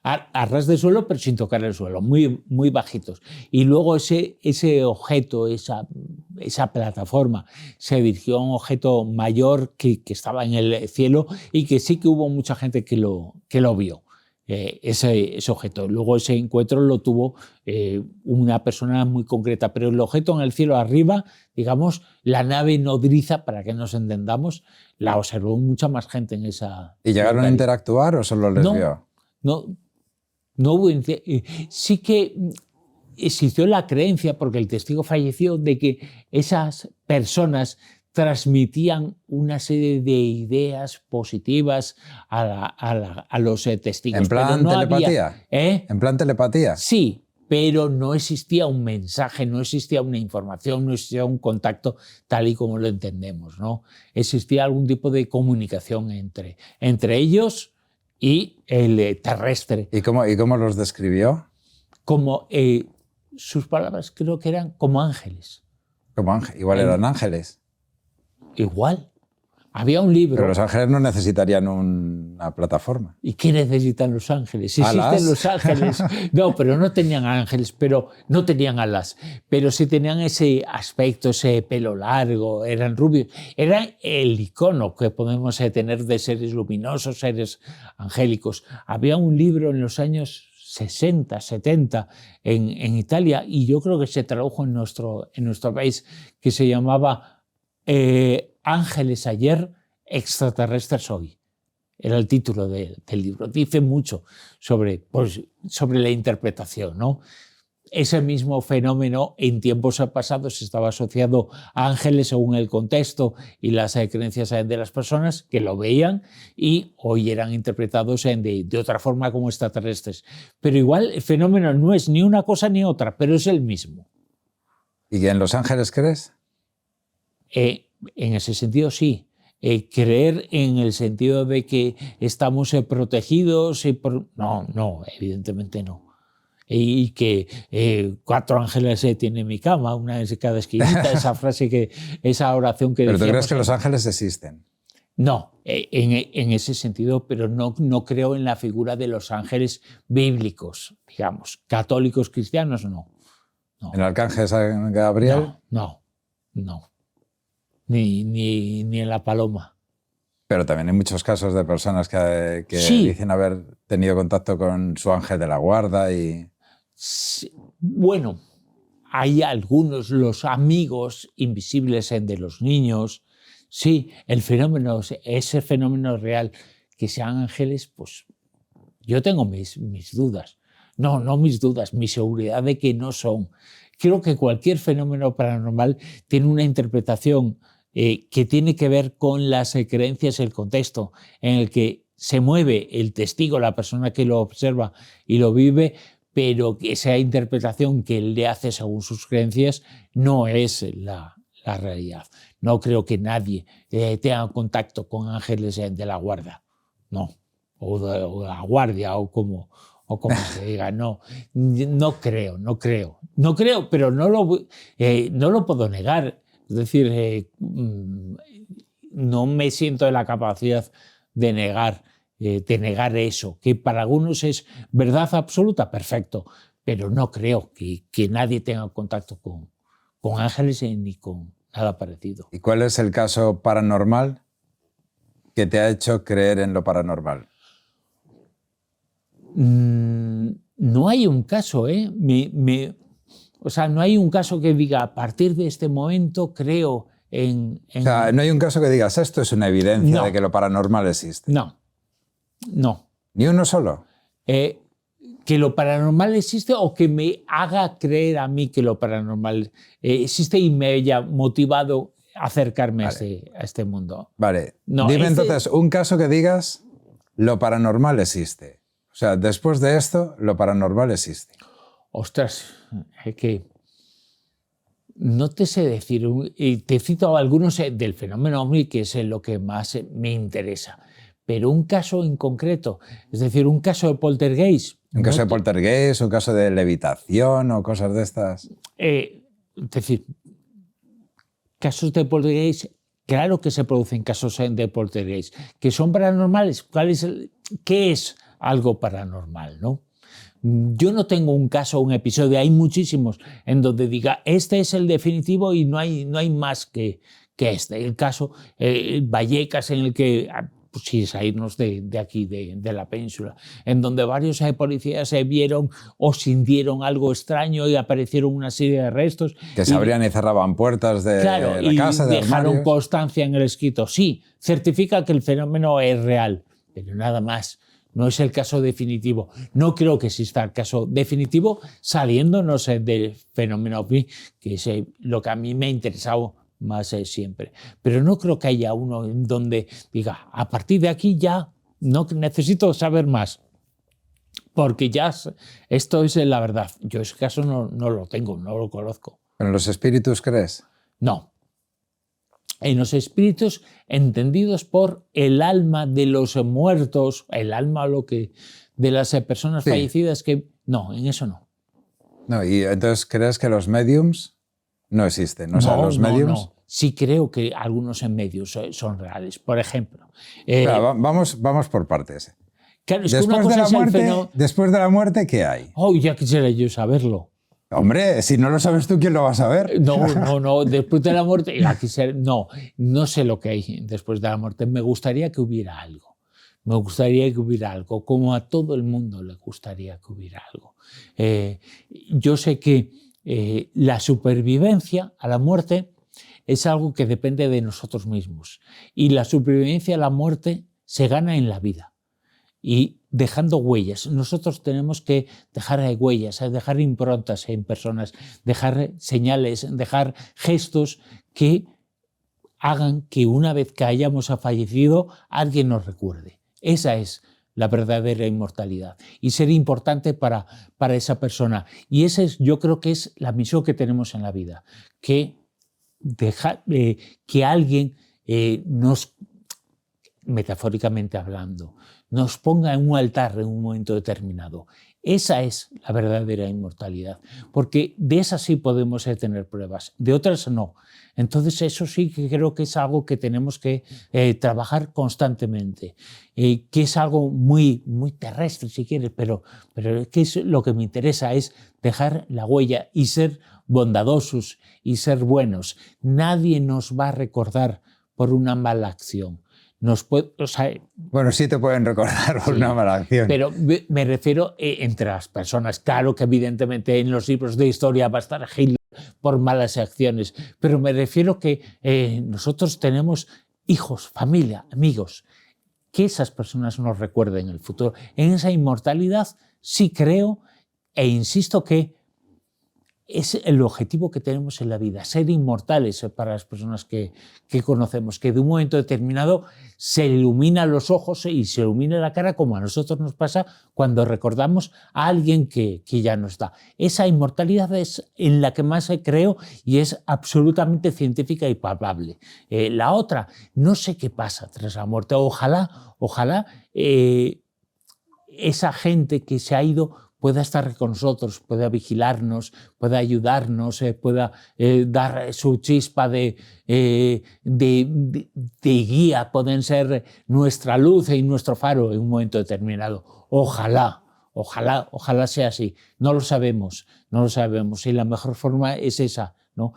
A ras de suelo, pero sin tocar el suelo, muy, muy bajitos. Y luego ese objeto, esa plataforma, se dirigió a un objeto mayor que estaba en el cielo y que sí que hubo mucha gente que lo vio, ese objeto. Luego ese encuentro lo tuvo una persona muy concreta, pero el objeto en el cielo arriba, digamos, la nave nodriza, para que nos entendamos, la observó mucha más gente en esa... ¿Y llegaron a interactuar o solo les vio? No hubo. Sí que existió la creencia, porque el testigo falleció, de que esas personas transmitían una serie de ideas positivas a los testigos. ¿En plan pero no telepatía? ¿En plan telepatía? Sí, pero no existía un mensaje, no existía una información, no existía un contacto tal y como lo entendemos, ¿no? Existía algún tipo de comunicación entre ellos y el terrestre. ¿Y cómo los describió? Como sus palabras creo que eran como ángeles. Como ángeles. Igual eran ángeles. Igual. Había un libro. Pero los ángeles no necesitarían una plataforma. ¿Y qué necesitan los ángeles? Si ¿Alas? existen los ángeles. No, pero no tenían ángeles, pero no tenían alas. Pero sí tenían ese aspecto, ese pelo largo, eran rubios. Eran el icono que podemos tener de seres luminosos, seres angélicos. Había un libro en los años 60, 70 en Italia, y yo creo que se tradujo en nuestro país, que se llamaba Ángeles ayer, extraterrestres hoy. Era el título del libro. Dice mucho sobre la interpretación, ¿no? Ese mismo fenómeno en tiempos pasados estaba asociado a ángeles según el contexto y las creencias de las personas que lo veían, y hoy eran interpretados de otra forma como extraterrestres. Pero igual el fenómeno no es ni una cosa ni otra, pero es el mismo. ¿Y en los ángeles crees? En ese sentido sí. Creer en el sentido de que estamos protegidos. No, evidentemente no. Y que 4 ángeles tienen mi cama, una en cada esquinita, esa oración que decíamos. ¿Pero tú crees que los ángeles existen? No, en ese sentido, pero no creo en la figura de los ángeles bíblicos, digamos, católicos cristianos, no. ¿En el arcángel San Gabriel? No. Ni en la paloma. Pero también hay muchos casos de personas que Sí. dicen haber tenido contacto con su ángel de la guarda y... Sí. Bueno, hay algunos, los amigos invisibles de los niños. Sí, ese fenómeno real, que sean ángeles, pues yo tengo mis dudas. no mis dudas, mi seguridad de que no son. Creo que cualquier fenómeno paranormal tiene una interpretación que tiene que ver con las creencias y el contexto en el que se mueve el testigo, la persona que lo observa y lo vive, pero que esa interpretación que él le hace según sus creencias no es la realidad. No creo que nadie tenga contacto con ángeles de la guarda, no, o de la guardia, o como se diga, no creo, pero no lo puedo negar. Es decir, no me siento en la capacidad de negar eso, que para algunos es verdad absoluta, perfecto, pero no creo que nadie tenga contacto con ángeles ni con nada parecido. ¿Y cuál es el caso paranormal que te ha hecho creer en lo paranormal? No hay un caso, o sea, no hay un caso que diga, a partir de este momento creo en... O sea, no hay un caso que digas, esto es una evidencia No. de que lo paranormal existe. No. ¿Ni uno solo? Que lo paranormal existe o que me haga creer a mí que lo paranormal existe y me haya motivado a acercarme a este mundo. Vale. Dime entonces un caso que digas, lo paranormal existe. O sea, después de esto, lo paranormal existe. Ostras, es que no te sé decir, te cito algunos del fenómeno OVNI, que es lo que más me interesa, pero un caso en concreto, es decir, un caso de poltergeist. ¿Un caso de poltergeist, un caso de levitación o cosas de estas? Es decir, casos de poltergeist, claro que se producen casos de poltergeist, que son paranormales. ¿Qué es algo paranormal, no? Yo no tengo un caso, un episodio, hay muchísimos en donde diga, este es el definitivo y no hay más que este. El caso Vallecas, en el que, pues sí, es a irnos de aquí, de la península, en donde varios policías se vieron o sintieron algo extraño y aparecieron una serie de restos. Que se abrían y cerraban puertas de la casa, de dejaron armarios. constancia en el escrito. Sí, certifica que el fenómeno es real, pero nada más. No es el caso definitivo. No creo que exista el caso definitivo saliéndonos del fenómeno OVNI, que es lo que a mí me ha interesado más siempre. Pero no creo que haya uno en donde diga, a partir de aquí ya no necesito saber más, porque ya esto es la verdad. Yo ese caso no lo tengo, no lo conozco. ¿En los espíritus crees? No. En los espíritus entendidos por el alma de los muertos, el alma de las personas fallecidas, que no, en eso no. No, y entonces crees que los mediums no existen, ¿no? O sea, los mediums... No. Sí creo que algunos en medios son reales. Por ejemplo... vamos por partes. Claro, es después, que una cosa después de la muerte, ¿qué hay? Oh, ya quisiera yo saberlo. Hombre, si no lo sabes tú, ¿quién lo va a saber? No, después de la muerte, no sé lo que hay después de la muerte. Me gustaría que hubiera algo. Como a todo el mundo le gustaría que hubiera algo. Yo sé que la supervivencia a la muerte es algo que depende de nosotros mismos. Y la supervivencia a la muerte se gana en la vida. Y dejando huellas. Nosotros tenemos que dejar huellas, dejar improntas en personas, dejar señales, dejar gestos que hagan que una vez que hayamos fallecido, alguien nos recuerde. Esa es la verdadera inmortalidad y ser importante para esa persona. Y esa yo creo que es la misión que tenemos en la vida, que alguien nos, metafóricamente hablando, nos ponga en un altar en un momento determinado. Esa es la verdadera inmortalidad, porque de esas sí podemos tener pruebas, de otras no. Entonces eso sí que creo que es algo que tenemos que trabajar constantemente, que es algo muy, muy terrestre si quieres, pero que es lo que me interesa es dejar la huella y ser bondadosos y ser buenos. Nadie nos va a recordar por una mala acción. Bueno, sí te pueden recordar por una mala acción. Pero me refiero entre las personas. Claro que evidentemente en los libros de historia va a estar Hitler por malas acciones, pero me refiero que nosotros tenemos hijos, familia, amigos, que esas personas nos recuerden en el futuro. En esa inmortalidad sí creo E insisto que es el objetivo que tenemos en la vida, ser inmortales para las personas que conocemos, que de un momento determinado se iluminan los ojos y se ilumina la cara, como a nosotros nos pasa cuando recordamos a alguien que ya no está. Esa inmortalidad es en la que más creo y es absolutamente científica y palpable. La otra, no sé qué pasa tras la muerte. Ojalá esa gente que se ha ido pueda estar con nosotros, pueda vigilarnos, pueda ayudarnos, pueda dar su chispa de guía, pueden ser nuestra luz y nuestro faro en un momento determinado. Ojalá sea así. No lo sabemos. Y la mejor forma es esa, ¿no?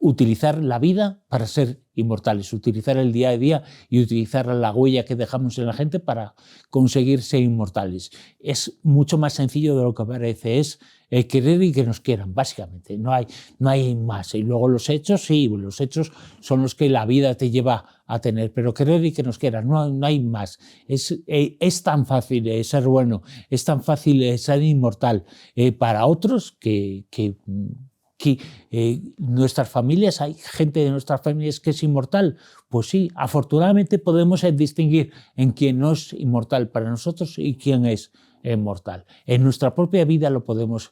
Utilizar la vida para ser inmortales, utilizar el día a día y utilizar la huella que dejamos en la gente para conseguir ser inmortales. Es mucho más sencillo de lo que parece, es querer y que nos quieran, básicamente. No hay más. Y luego los hechos, sí, los hechos son los que la vida te lleva a tener, pero querer y que nos quieran, no hay más. Es tan fácil ser bueno, es tan fácil ser inmortal. Para otros que nuestras familias, hay gente de nuestras familias que es inmortal, pues sí, afortunadamente podemos distinguir en quién no es inmortal para nosotros y quién es mortal. En nuestra propia vida lo podemos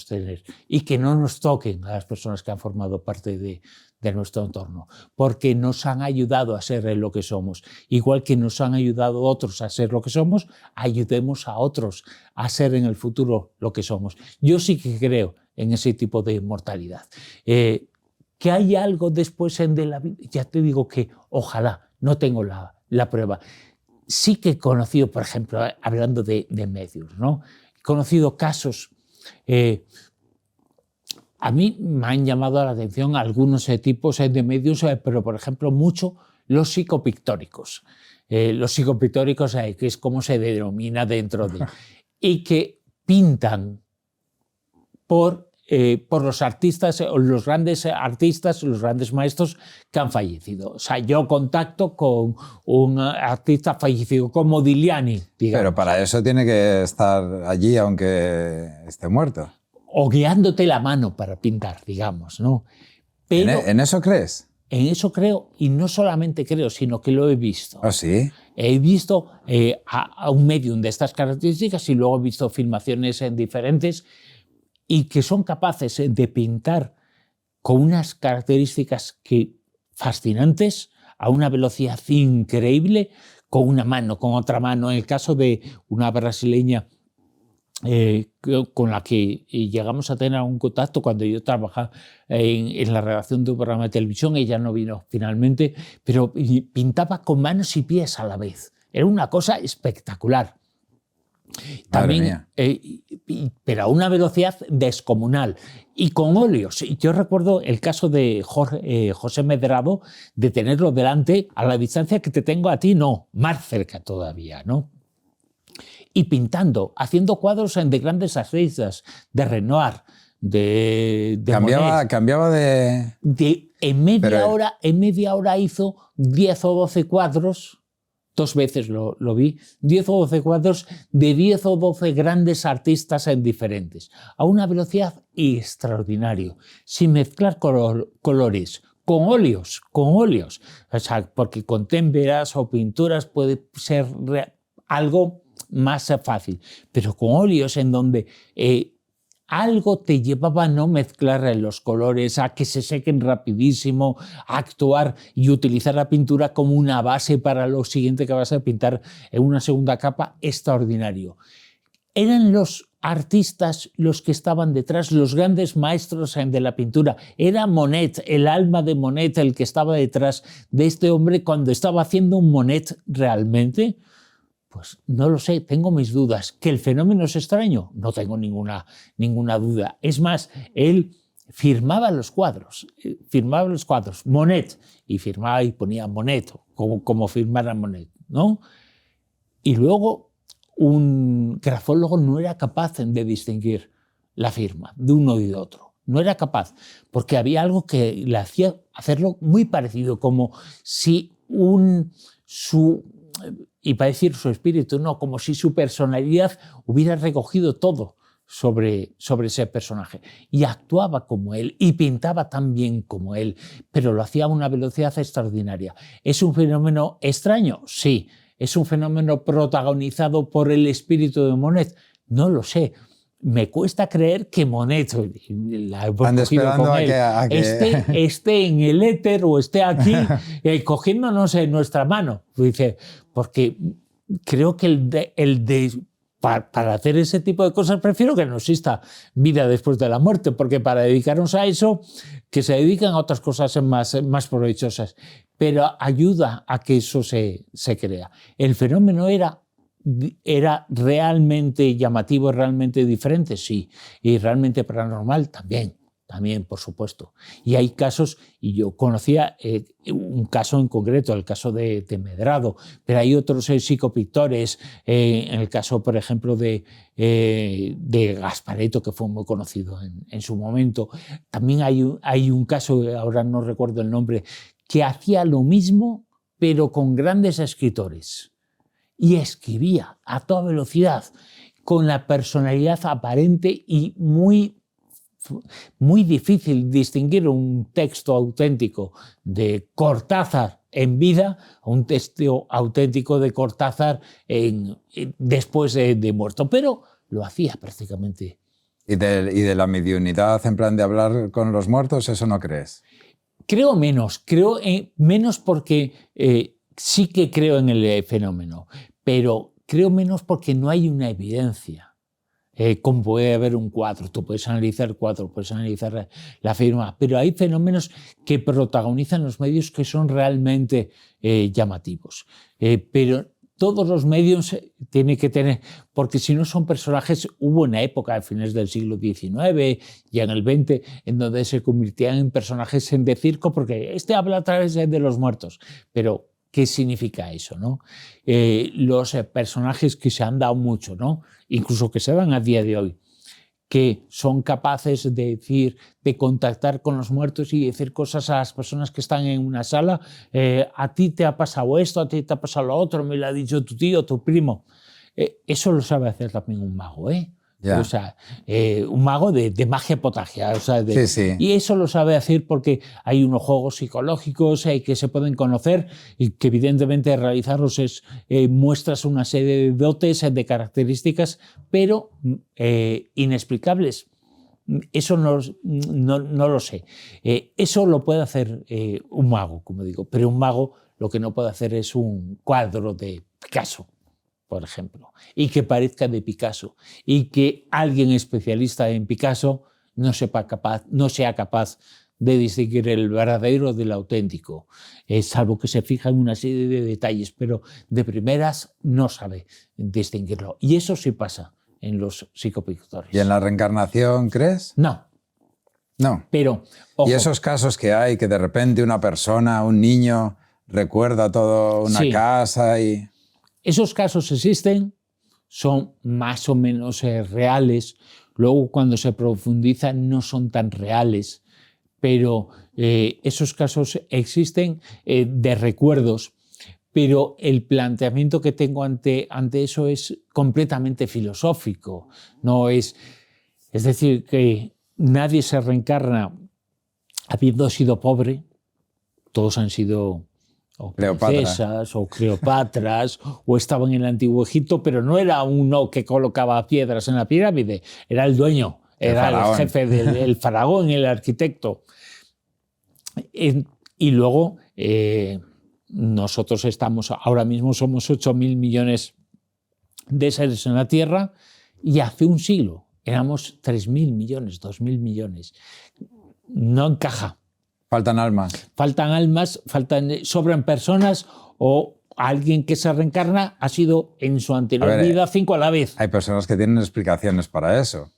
tener y que no nos toquen a las personas que han formado parte de nuestro entorno, porque nos han ayudado a ser lo que somos. Igual que nos han ayudado otros a ser lo que somos, ayudemos a otros a ser en el futuro lo que somos. Yo sí que creo en ese tipo de inmortalidad. Que hay algo después de la vida, ya te digo que ojalá, no tengo la prueba. Sí que he conocido, por ejemplo, hablando de medios, ¿no? He conocido casos. A mí me han llamado la atención algunos tipos de medios, pero por ejemplo mucho los psicopictóricos. Los psicopictóricos, que es como se denomina dentro de... y que pintan por los artistas, los grandes artistas, los grandes maestros que han fallecido. O sea, yo contacto con un artista fallecido como Modigliani, digamos. Pero para eso tiene que estar allí aunque esté muerto. O guiándote la mano para pintar, digamos, ¿no? Pero ¿En eso crees? En eso creo, y no solamente creo, sino que lo he visto. ¿Oh, sí? He visto a un medium de estas características y luego he visto filmaciones diferentes y que son capaces de pintar con unas características fascinantes, a una velocidad increíble, con una mano, con otra mano. En el caso de una brasileña con la que llegamos a tener un contacto cuando yo trabajaba en la redacción de un programa de televisión, ella no vino finalmente, pero pintaba con manos y pies a la vez. Era una cosa espectacular. También, pero a una velocidad descomunal y con óleos. Yo recuerdo el caso de José Medrado, de tenerlo delante a la distancia que te tengo a ti, no, más cerca todavía, ¿no? Y pintando, haciendo cuadros de grandes artistas, de Renoir, de Monet. Cambiaba de... En media hora hizo 10 o 12 cuadros. 2 veces lo vi, 10 o 12 cuadros de 10 o 12 grandes artistas diferentes, a una velocidad extraordinaria, sin mezclar colores, con óleos. O sea, porque con témperas o pinturas puede ser algo más fácil, pero con óleos en donde algo te llevaba a no mezclar los colores, a que se sequen rapidísimo, a actuar y utilizar la pintura como una base para lo siguiente que vas a pintar en una segunda capa, extraordinario. Eran los artistas los que estaban detrás, los grandes maestros de la pintura. Era Monet, el alma de Monet, el que estaba detrás de este hombre cuando estaba haciendo un Monet realmente. Pues no lo sé, tengo mis dudas. ¿Que el fenómeno es extraño? No tengo ninguna duda. Es más, él firmaba los cuadros, Monet, y firmaba y ponía Monet, como firmara Monet, ¿no? Y luego un grafólogo no era capaz de distinguir la firma de uno y de otro. No era capaz, porque había algo que le hacía hacerlo muy parecido, como si y para decir su espíritu, no, como si su personalidad hubiera recogido todo sobre ese personaje. Y actuaba como él, y pintaba tan bien como él, pero lo hacía a una velocidad extraordinaria. ¿Es un fenómeno extraño? Sí. ¿Es un fenómeno protagonizado por el espíritu de Monet? No lo sé. Me cuesta creer que Monet, la hemos Ando cogido esperando con él, a que... esté en el éter o esté aquí cogiéndonos en nuestra mano. Dice, porque creo que para hacer ese tipo de cosas prefiero que no exista vida después de la muerte, porque para dedicarnos a eso, que se dedican a otras cosas más provechosas, pero ayuda a que eso se crea. El fenómeno era realmente llamativo, realmente diferente, sí, y realmente paranormal también, por supuesto. Y hay casos, y yo conocía un caso en concreto, el caso de Medrado, pero hay otros psicopictores, en el caso, por ejemplo, de Gasparetto, que fue muy conocido en su momento. También hay un caso, ahora no recuerdo el nombre, que hacía lo mismo, pero con grandes escritores. Y escribía a toda velocidad, con la personalidad aparente y muy difícil distinguir un texto auténtico de Cortázar en vida a un texto auténtico de Cortázar después de muerto, pero lo hacía prácticamente. ¿Y de la mediunidad en plan de hablar con los muertos, eso no crees? Creo menos porque sí que creo en el fenómeno, pero creo menos porque no hay una evidencia. Como puede haber un cuadro, tú puedes analizar el cuadro, puedes analizar la firma, pero hay fenómenos que protagonizan los medios que son realmente llamativos. Pero todos los medios tienen que tener, porque si no son personajes, hubo una época a fines del siglo XIX y en el XX en donde se convirtieron en personajes de circo porque este habla a través de los muertos, pero ¿qué significa eso, no? Los personajes que se han dado mucho, ¿no? Incluso que se dan a día de hoy, que son capaces de decir, de contactar con los muertos y decir cosas a las personas que están en una sala, a ti te ha pasado esto, a ti te ha pasado lo otro, me lo ha dicho tu tío, tu primo. Eso lo sabe hacer también un mago, ¿eh? Yeah. O sea, un mago de magia potagia. O sea, Sí, sí. Y eso lo sabe hacer porque hay unos juegos psicológicos que se pueden conocer y que evidentemente realizarlos muestras una serie de dotes, de características, pero inexplicables. Eso no lo sé. Eso lo puede hacer un mago, como digo, pero un mago lo que no puede hacer es un cuadro de Picasso, por ejemplo, y que parezca de Picasso, y que alguien especialista en Picasso no sea capaz de distinguir el verdadero del auténtico, salvo que se fija en una serie de detalles, pero de primeras no sabe distinguirlo. Y eso sí pasa en los psicopictores. ¿Y en la reencarnación crees? No. No. Pero, ojo, ¿Y esos casos que hay, que de repente una persona, un niño, recuerda toda una sí, casa y... Esos casos existen, son más o menos reales, luego cuando se profundizan no son tan reales, pero esos casos existen de recuerdos, pero el planteamiento que tengo ante eso es completamente filosófico, no es decir, que nadie se reencarna habiendo sido pobre, todos han sido o princesas, o Cleopatras, o estaban en el Antiguo Egipto, pero no era uno que colocaba piedras en la pirámide, era el dueño, era el jefe el faraón, el arquitecto. Y luego nosotros ahora mismo somos 8.000 millones de seres en la Tierra y hace un siglo éramos 3.000 millones, 2.000 millones. No encaja. Faltan almas. Faltan almas, sobran personas o alguien que se reencarna ha sido en su anterior vida 5 a la vez. Hay personas que tienen explicaciones para eso.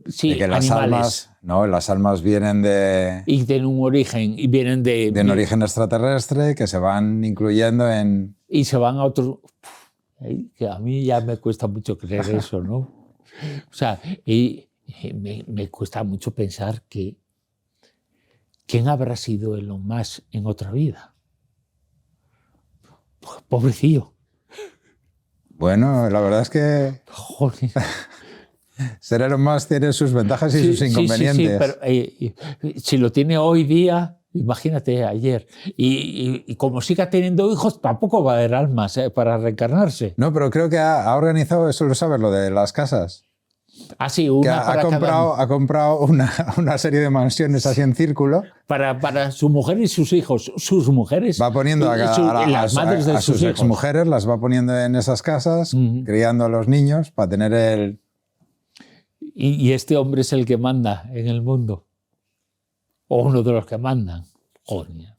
Sí, de que las almas vienen de... Y tienen un origen, y vienen de un origen extraterrestre que se van incluyendo en... Y se van a otros... Que a mí ya me cuesta mucho creer eso, ¿no? O sea, y me cuesta mucho pensar que ¿quién habrá sido Elon Musk en otra vida? Pobrecillo. Bueno, la verdad es que... Joder. Ser Elon Musk tiene sus ventajas y sus inconvenientes. Sí, pero si lo tiene hoy día, imagínate ayer. Y como siga teniendo hijos, tampoco va a haber almas para reencarnarse. No, pero creo que ha organizado, eso lo sabes, lo de las casas. Ah, sí, una que ha comprado una serie de mansiones así en círculo. Para su mujer y sus hijos. Sus mujeres. Va poniendo a sus exmujeres, las va poniendo en esas casas, criando a los niños para tener el... Y este hombre es el que manda en el mundo. O uno de los que mandan. Joder.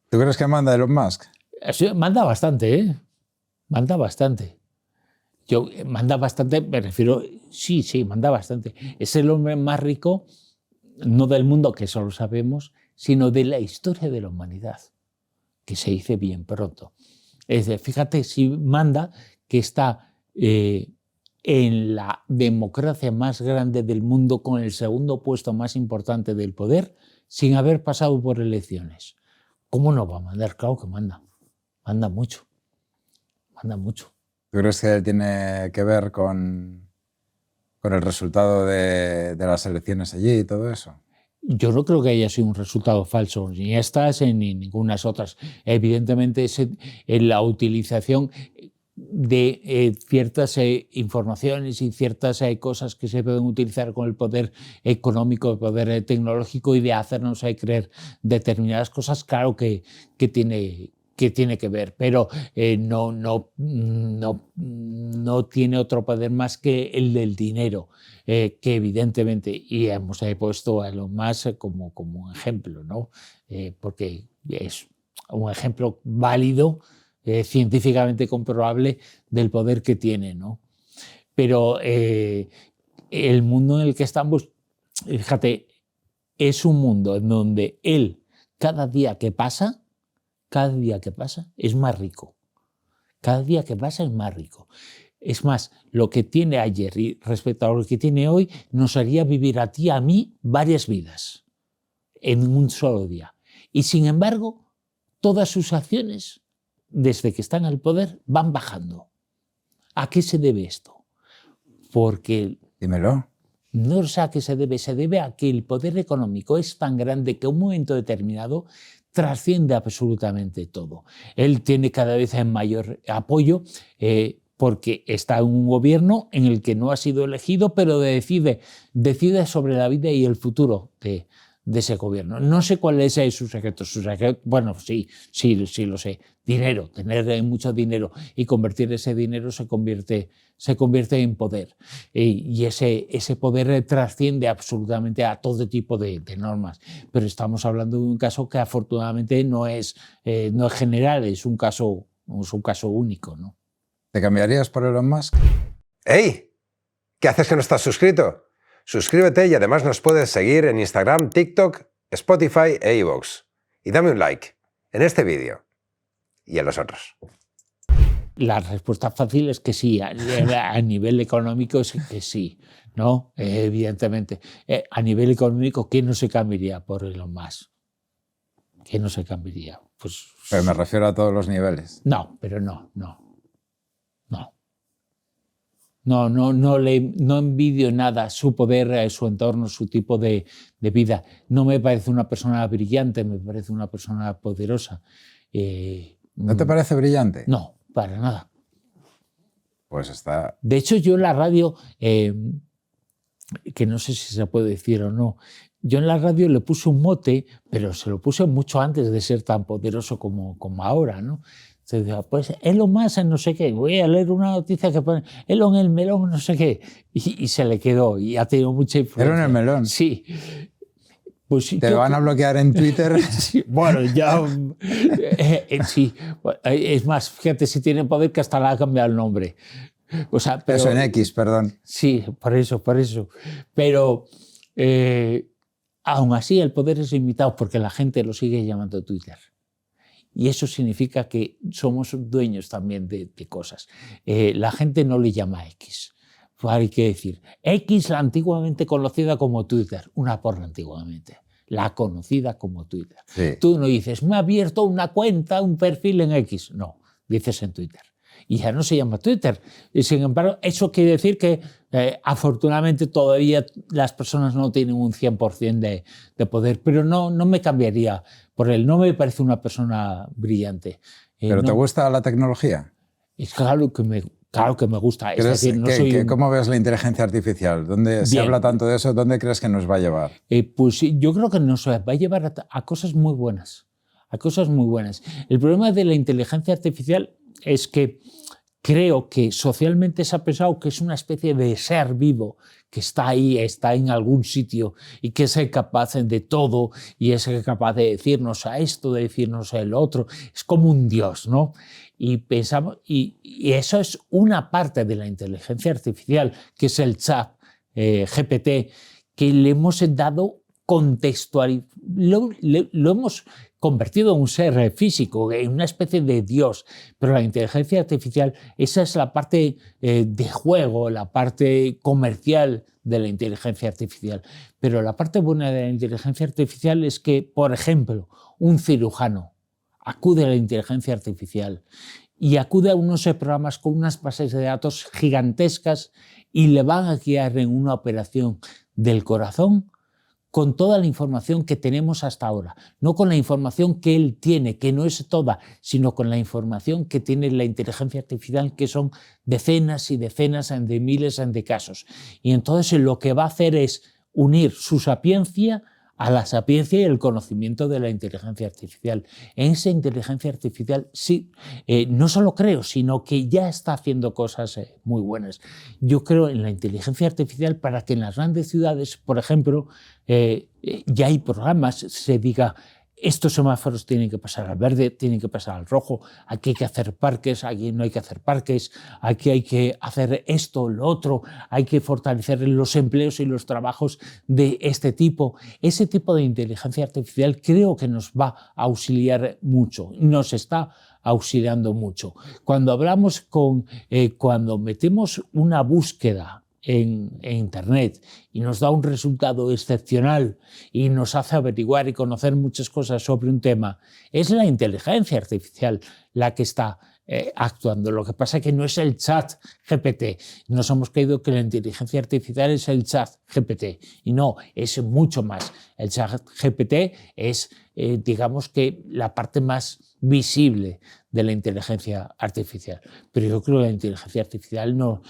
¿Tú crees que manda Elon Musk? Manda bastante, ¿eh? Manda bastante. Manda bastante, me refiero... Sí, manda bastante. Es el hombre más rico, no del mundo, que eso lo sabemos, sino de la historia de la humanidad, que se dice bien pronto. Es decir, fíjate si manda que está... en la democracia más grande del mundo, con el segundo puesto más importante del poder, sin haber pasado por elecciones. ¿Cómo no va a mandar? Claro que manda. Manda mucho. Manda mucho. ¿Tú crees que tiene que ver con el resultado de las elecciones allí y todo eso? Yo no creo que haya sido un resultado falso, ni estas ni ninguna otras. Evidentemente, en la utilización de ciertas informaciones y ciertas cosas que se pueden utilizar con el poder económico, el poder tecnológico, y de hacernos creer determinadas cosas, claro que tiene que ver, pero no tiene otro poder más que el del dinero, que evidentemente, y hemos puesto a Elon Musk como un ejemplo, ¿no? Porque es un ejemplo válido, científicamente comprobable del poder que tiene, ¿no? Pero el mundo en el que estamos, fíjate, es un mundo en donde él, cada día que pasa es más rico. Cada día que pasa es más rico. Es más, lo que tiene ayer y respecto a lo que tiene hoy nos haría vivir a ti y a mí varias vidas en un solo día. Y sin embargo, todas sus acciones, desde que están al poder, van bajando. ¿A qué se debe esto? Porque... Dímelo. No sé a qué se debe a que el poder económico es tan grande que en un momento determinado trasciende absolutamente todo. Él tiene cada vez mayor apoyo porque está en un gobierno en el que no ha sido elegido, pero decide sobre la vida y el futuro de ese gobierno. No sé cuál es su secreto. Bueno, sí lo sé. Dinero, tener mucho dinero y convertir ese dinero se convierte en poder. Y ese poder trasciende absolutamente a todo tipo de normas. Pero estamos hablando de un caso que afortunadamente no es general, es un caso único, ¿no? ¿Te cambiarías por Elon Musk? ¡Hey! ¿Qué haces que no estás suscrito? Suscríbete y además nos puedes seguir en Instagram, TikTok, Spotify e iVoox. Y dame un like en este vídeo y en los otros. La respuesta fácil es que sí, a nivel económico es que sí, ¿no? Evidentemente. A nivel económico, ¿quién no se cambiaría por Elon Musk? ¿Quién no se cambiaría? Pues, pero me refiero a todos los niveles. No, pero no. No envidio nada su poder, su entorno, su tipo de vida. No me parece una persona brillante, me parece una persona poderosa. ¿No te parece brillante? No, para nada. Pues está... De hecho, yo en la radio, que no sé si se puede decir o no, yo en la radio le puse un mote, pero se lo puse mucho antes de ser tan poderoso como ahora, ¿no? Se decía, pues Elon Musk no sé qué, voy a leer una noticia que pone Elon el melón no sé qué, y se le quedó y ha tenido mucha influencia. ¿Elon el melón? Sí. Pues, ¿Te van a bloquear en Twitter? Sí, bueno, ya... sí, es más, fíjate si tiene poder que hasta le ha cambiado el nombre. O sea, pero, eso en X, perdón. Sí, por eso. Pero aún así el poder es limitado porque la gente lo sigue llamando Twitter. Y eso significa que somos dueños también de cosas. La gente no le llama X. Hay que decir, X, la antiguamente conocida como Twitter, una porra antiguamente, la conocida como Twitter. Sí. Tú no dices, me ha abierto una cuenta, un perfil en X. No, dices en Twitter. y ya no se llama Twitter. Y sin embargo, eso quiere decir que afortunadamente todavía las personas no tienen un 100% de poder, pero no me cambiaría por él. No me parece una persona brillante. ¿Pero no, te gusta la tecnología? Es claro que me gusta. Es decir, no soy ¿Cómo ves la inteligencia artificial? ¿Dónde se habla tanto de eso? ¿Dónde crees que nos va a llevar? Pues yo creo que nos va a llevar a cosas muy buenas. A cosas muy buenas. El problema de la inteligencia artificial es que creo que socialmente se ha pensado que es una especie de ser vivo que está ahí, está en algún sitio y que es capaz de todo y es capaz de decirnos a esto, de decirnos a el otro. Es como un dios, ¿no? Y pensamos, y eso es una parte de la inteligencia artificial, que es el chat GPT, que le hemos dado contextual, lo hemos convertido en un ser físico, en una especie de dios, pero la inteligencia artificial, esa es la parte de juego, la parte comercial de la inteligencia artificial. Pero la parte buena de la inteligencia artificial es que, por ejemplo, un cirujano acude a la inteligencia artificial y acude a unos programas con unas bases de datos gigantescas y le van a guiar en una operación del corazón con toda la información que tenemos hasta ahora, no con la información que él tiene, que no es toda, sino con la información que tiene la inteligencia artificial, que son decenas y decenas de miles de casos. Y entonces lo que va a hacer es unir su sapiencia a la sapiencia y el conocimiento de la inteligencia artificial. En esa inteligencia artificial sí, no solo creo, sino que ya está haciendo cosas muy buenas. Yo creo en la inteligencia artificial para que en las grandes ciudades, por ejemplo, ya hay programas, se diga, estos semáforos tienen que pasar al verde, tienen que pasar al rojo, aquí hay que hacer parques, aquí no hay que hacer parques, aquí hay que hacer esto, lo otro, hay que fortalecer los empleos y los trabajos de este tipo. Ese tipo de inteligencia artificial creo que nos va a auxiliar mucho, nos está auxiliando mucho. Cuando hablamos cuando metemos una búsqueda en Internet y nos da un resultado excepcional y nos hace averiguar y conocer muchas cosas sobre un tema, es la inteligencia artificial la que está actuando. Lo que pasa es que no es el chat GPT. Nos hemos creído que la inteligencia artificial es el chat GPT y no, es mucho más. El chat GPT es, digamos que, la parte más visible de la inteligencia artificial. Pero yo creo que la inteligencia artificial no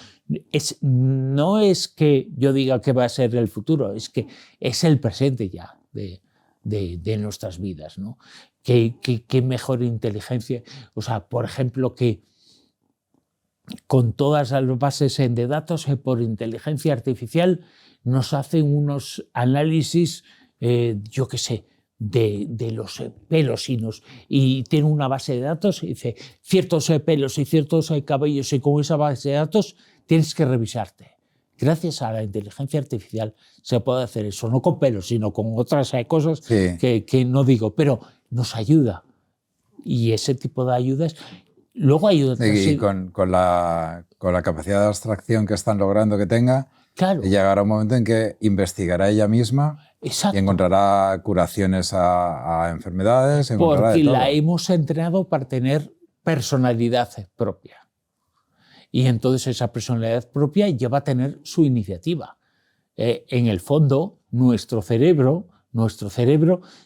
es que yo diga que va a ser el futuro, es que es el presente ya de nuestras vidas, ¿no? ¿Qué mejor inteligencia? O sea, por ejemplo, que con todas las bases de datos por inteligencia artificial nos hacen unos análisis, yo qué sé, de los pelos y tiene una base de datos y dice ciertos pelos y ciertos cabellos y con esa base de datos tienes que revisarte. Gracias a la inteligencia artificial se puede hacer eso, no con pelos, sino con otras cosas sí, que no digo, pero nos ayuda. Y ese tipo de ayudas... Luego hay otras... Y con la capacidad de abstracción que están logrando que tenga, claro, llegará un momento en que investigará ella misma. exacto, y encontrará curaciones a enfermedades. porque la hemos entrenado para tener personalidad propia. Y entonces esa personalidad propia lleva a tener su iniciativa. En el fondo, nuestro cerebro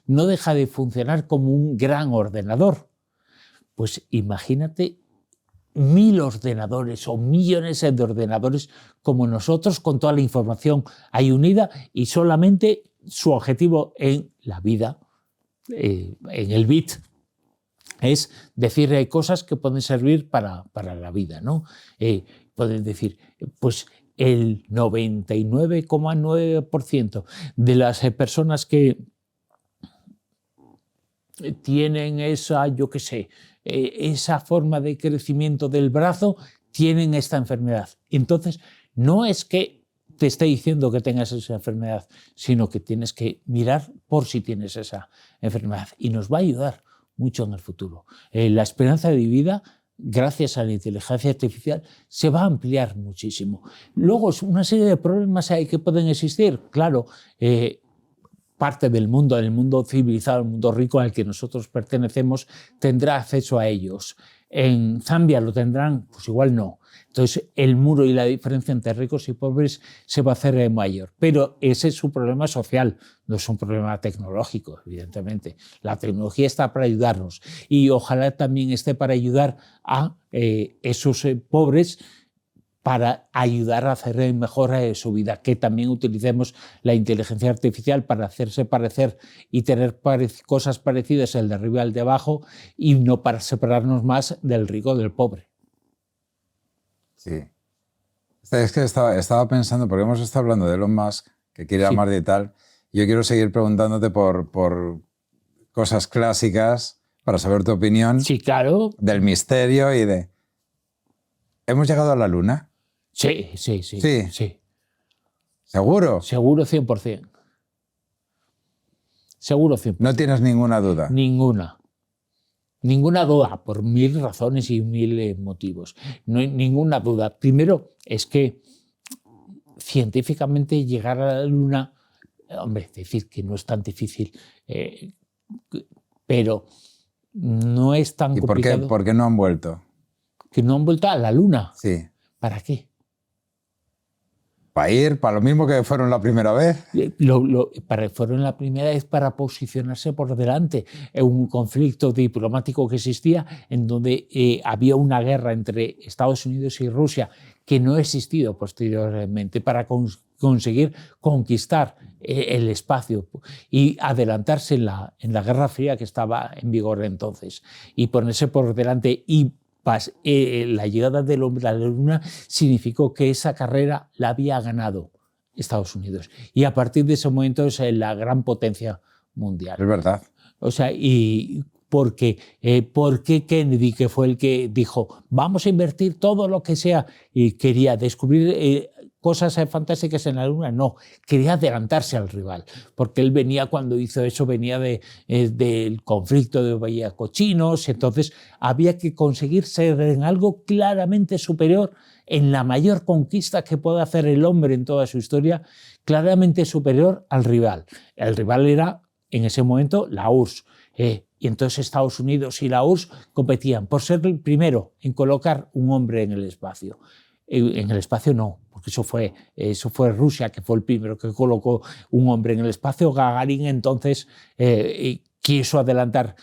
no deja de funcionar como un gran ordenador. Pues imagínate 1000 ordenadores o millones de ordenadores como nosotros, con toda la información ahí unida y solamente su objetivo en la vida, en el bit, es decir cosas que pueden servir para la vida, ¿no? Pueden decir, pues el 99,9% de las personas que tienen esa, yo qué sé, esa forma de crecimiento del brazo, tienen esta enfermedad. Entonces, no es que te esté diciendo que tengas esa enfermedad, sino que tienes que mirar por si tienes esa enfermedad. Y nos va a ayudar mucho en el futuro. La esperanza de vida, gracias a la inteligencia artificial, se va a ampliar muchísimo. Luego, una serie de problemas que pueden existir. Claro, parte del mundo civilizado, el mundo rico al que nosotros pertenecemos, tendrá acceso a ellos. En Zambia lo tendrán, pues igual no. Entonces el muro y la diferencia entre ricos y pobres se va a hacer mayor. Pero ese es un problema social, no es un problema tecnológico, evidentemente. La tecnología está para ayudarnos y ojalá también esté para ayudar a esos pobres, para ayudar a hacer mejor su vida, que también utilicemos la inteligencia artificial para hacerse parecer y tener cosas parecidas el de arriba al de abajo y no para separarnos más del rico del pobre. Sí. Es que estaba pensando, porque hemos estado hablando de Elon Musk, que quiere ir a Sí. Marte y tal, yo quiero seguir preguntándote por cosas clásicas para saber tu opinión Sí, claro. del misterio y de... ¿Hemos llegado a la Luna? Sí. Sí. ¿Seguro? Seguro 100%. Seguro 100%. No tienes ninguna duda. Ninguna. Ninguna duda, por 1000 razones y 1000 motivos. No hay ninguna duda. Primero, es que científicamente llegar a la Luna, hombre, decir que no es tan difícil, pero no es tan ¿Y complicado. por qué no han vuelto? Que no han vuelto a la Luna. Sí. ¿Para qué? ¿Para ir? ¿Para lo mismo que fueron la primera vez? Fueron la primera vez para posicionarse por delante en un conflicto diplomático que existía, en donde había una guerra entre Estados Unidos y Rusia que no ha existido posteriormente, para conseguir conquistar el espacio y adelantarse en la Guerra Fría que estaba en vigor entonces, y ponerse por delante. Y la llegada del hombre a la Luna significó que esa carrera la había ganado Estados Unidos. Y a partir de ese momento es la gran potencia mundial. Es verdad. O sea, y porque Kennedy, que fue el que dijo, vamos a invertir todo lo que sea, y quería descubrir cosas fantásticas en la Luna, no, quería adelantarse al rival, porque él venía, cuando hizo eso, venía del conflicto de Bahía Cochinos, entonces había que conseguir ser en algo claramente superior, en la mayor conquista que puede hacer el hombre en toda su historia, claramente superior al rival. El rival era, en ese momento, la URSS. Y entonces Estados Unidos y la URSS competían por ser el primero en colocar un hombre en el espacio. En el espacio no, porque eso fue Rusia, que fue el primero que colocó un hombre en el espacio. Gagarin entonces quiso adelantar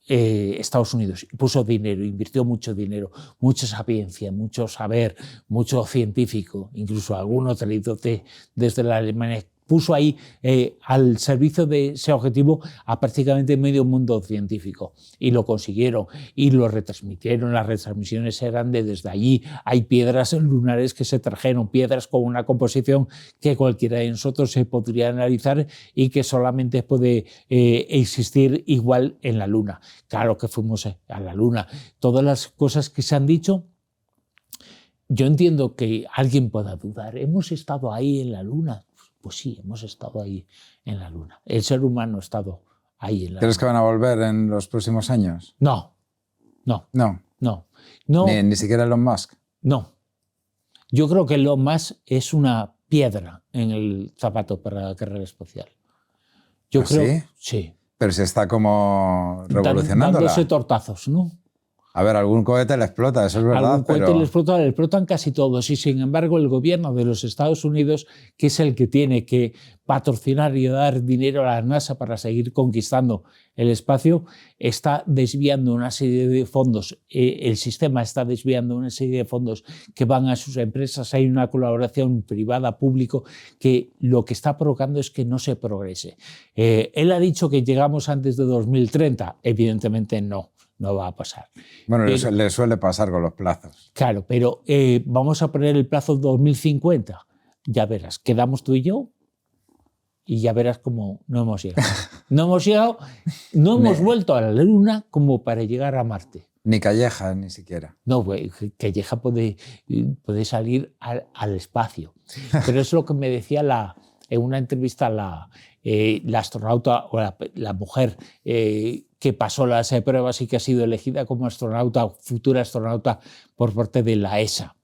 Estados Unidos, y puso dinero, invirtió mucho dinero, mucha sapiencia, mucho saber, mucho científico, incluso algunos traídos desde la Alemania. Puso ahí al servicio de ese objetivo a prácticamente medio mundo científico, y lo consiguieron y lo retransmitieron. Las retransmisiones eran desde allí. Hay piedras lunares que se trajeron, piedras con una composición que cualquiera de nosotros se podría analizar y que solamente puede existir igual en la Luna. Claro que fuimos a la Luna. Todas las cosas que se han dicho, yo entiendo que alguien pueda dudar. ¿Hemos estado ahí en la Luna? Pues sí, hemos estado ahí en la Luna. El ser humano ha estado ahí en la ¿Crees Luna. que van a volver en los próximos años? No. Ni siquiera Elon Musk. No. Yo creo que Elon Musk es una piedra en el zapato para la carrera espacial. Yo creo, sí. Pero se está como revolucionándola. Dándose tortazos, ¿no? A ver, algún cohete le explota, eso es verdad. Algún cohete le explotan casi todos, y sin embargo el gobierno de los Estados Unidos, que es el que tiene que patrocinar y dar dinero a la NASA para seguir conquistando el espacio, está desviando una serie de fondos. El sistema está desviando una serie de fondos que van a sus empresas. Hay una colaboración privada-público que lo que está provocando es que no se progrese. Él ha dicho que llegamos antes de 2030. Evidentemente no va a pasar. Bueno, le suele pasar con los plazos. Claro, pero vamos a poner el plazo 2050. Ya verás, quedamos tú y yo y ya verás cómo no hemos llegado. No hemos vuelto a la Luna como para llegar a Marte. Ni Calleja, ni siquiera. No, Calleja puede salir al espacio. Pero es lo que me decía en una entrevista la astronauta, o la mujer que pasó las pruebas y que ha sido elegida como futura astronauta por parte de la ESA.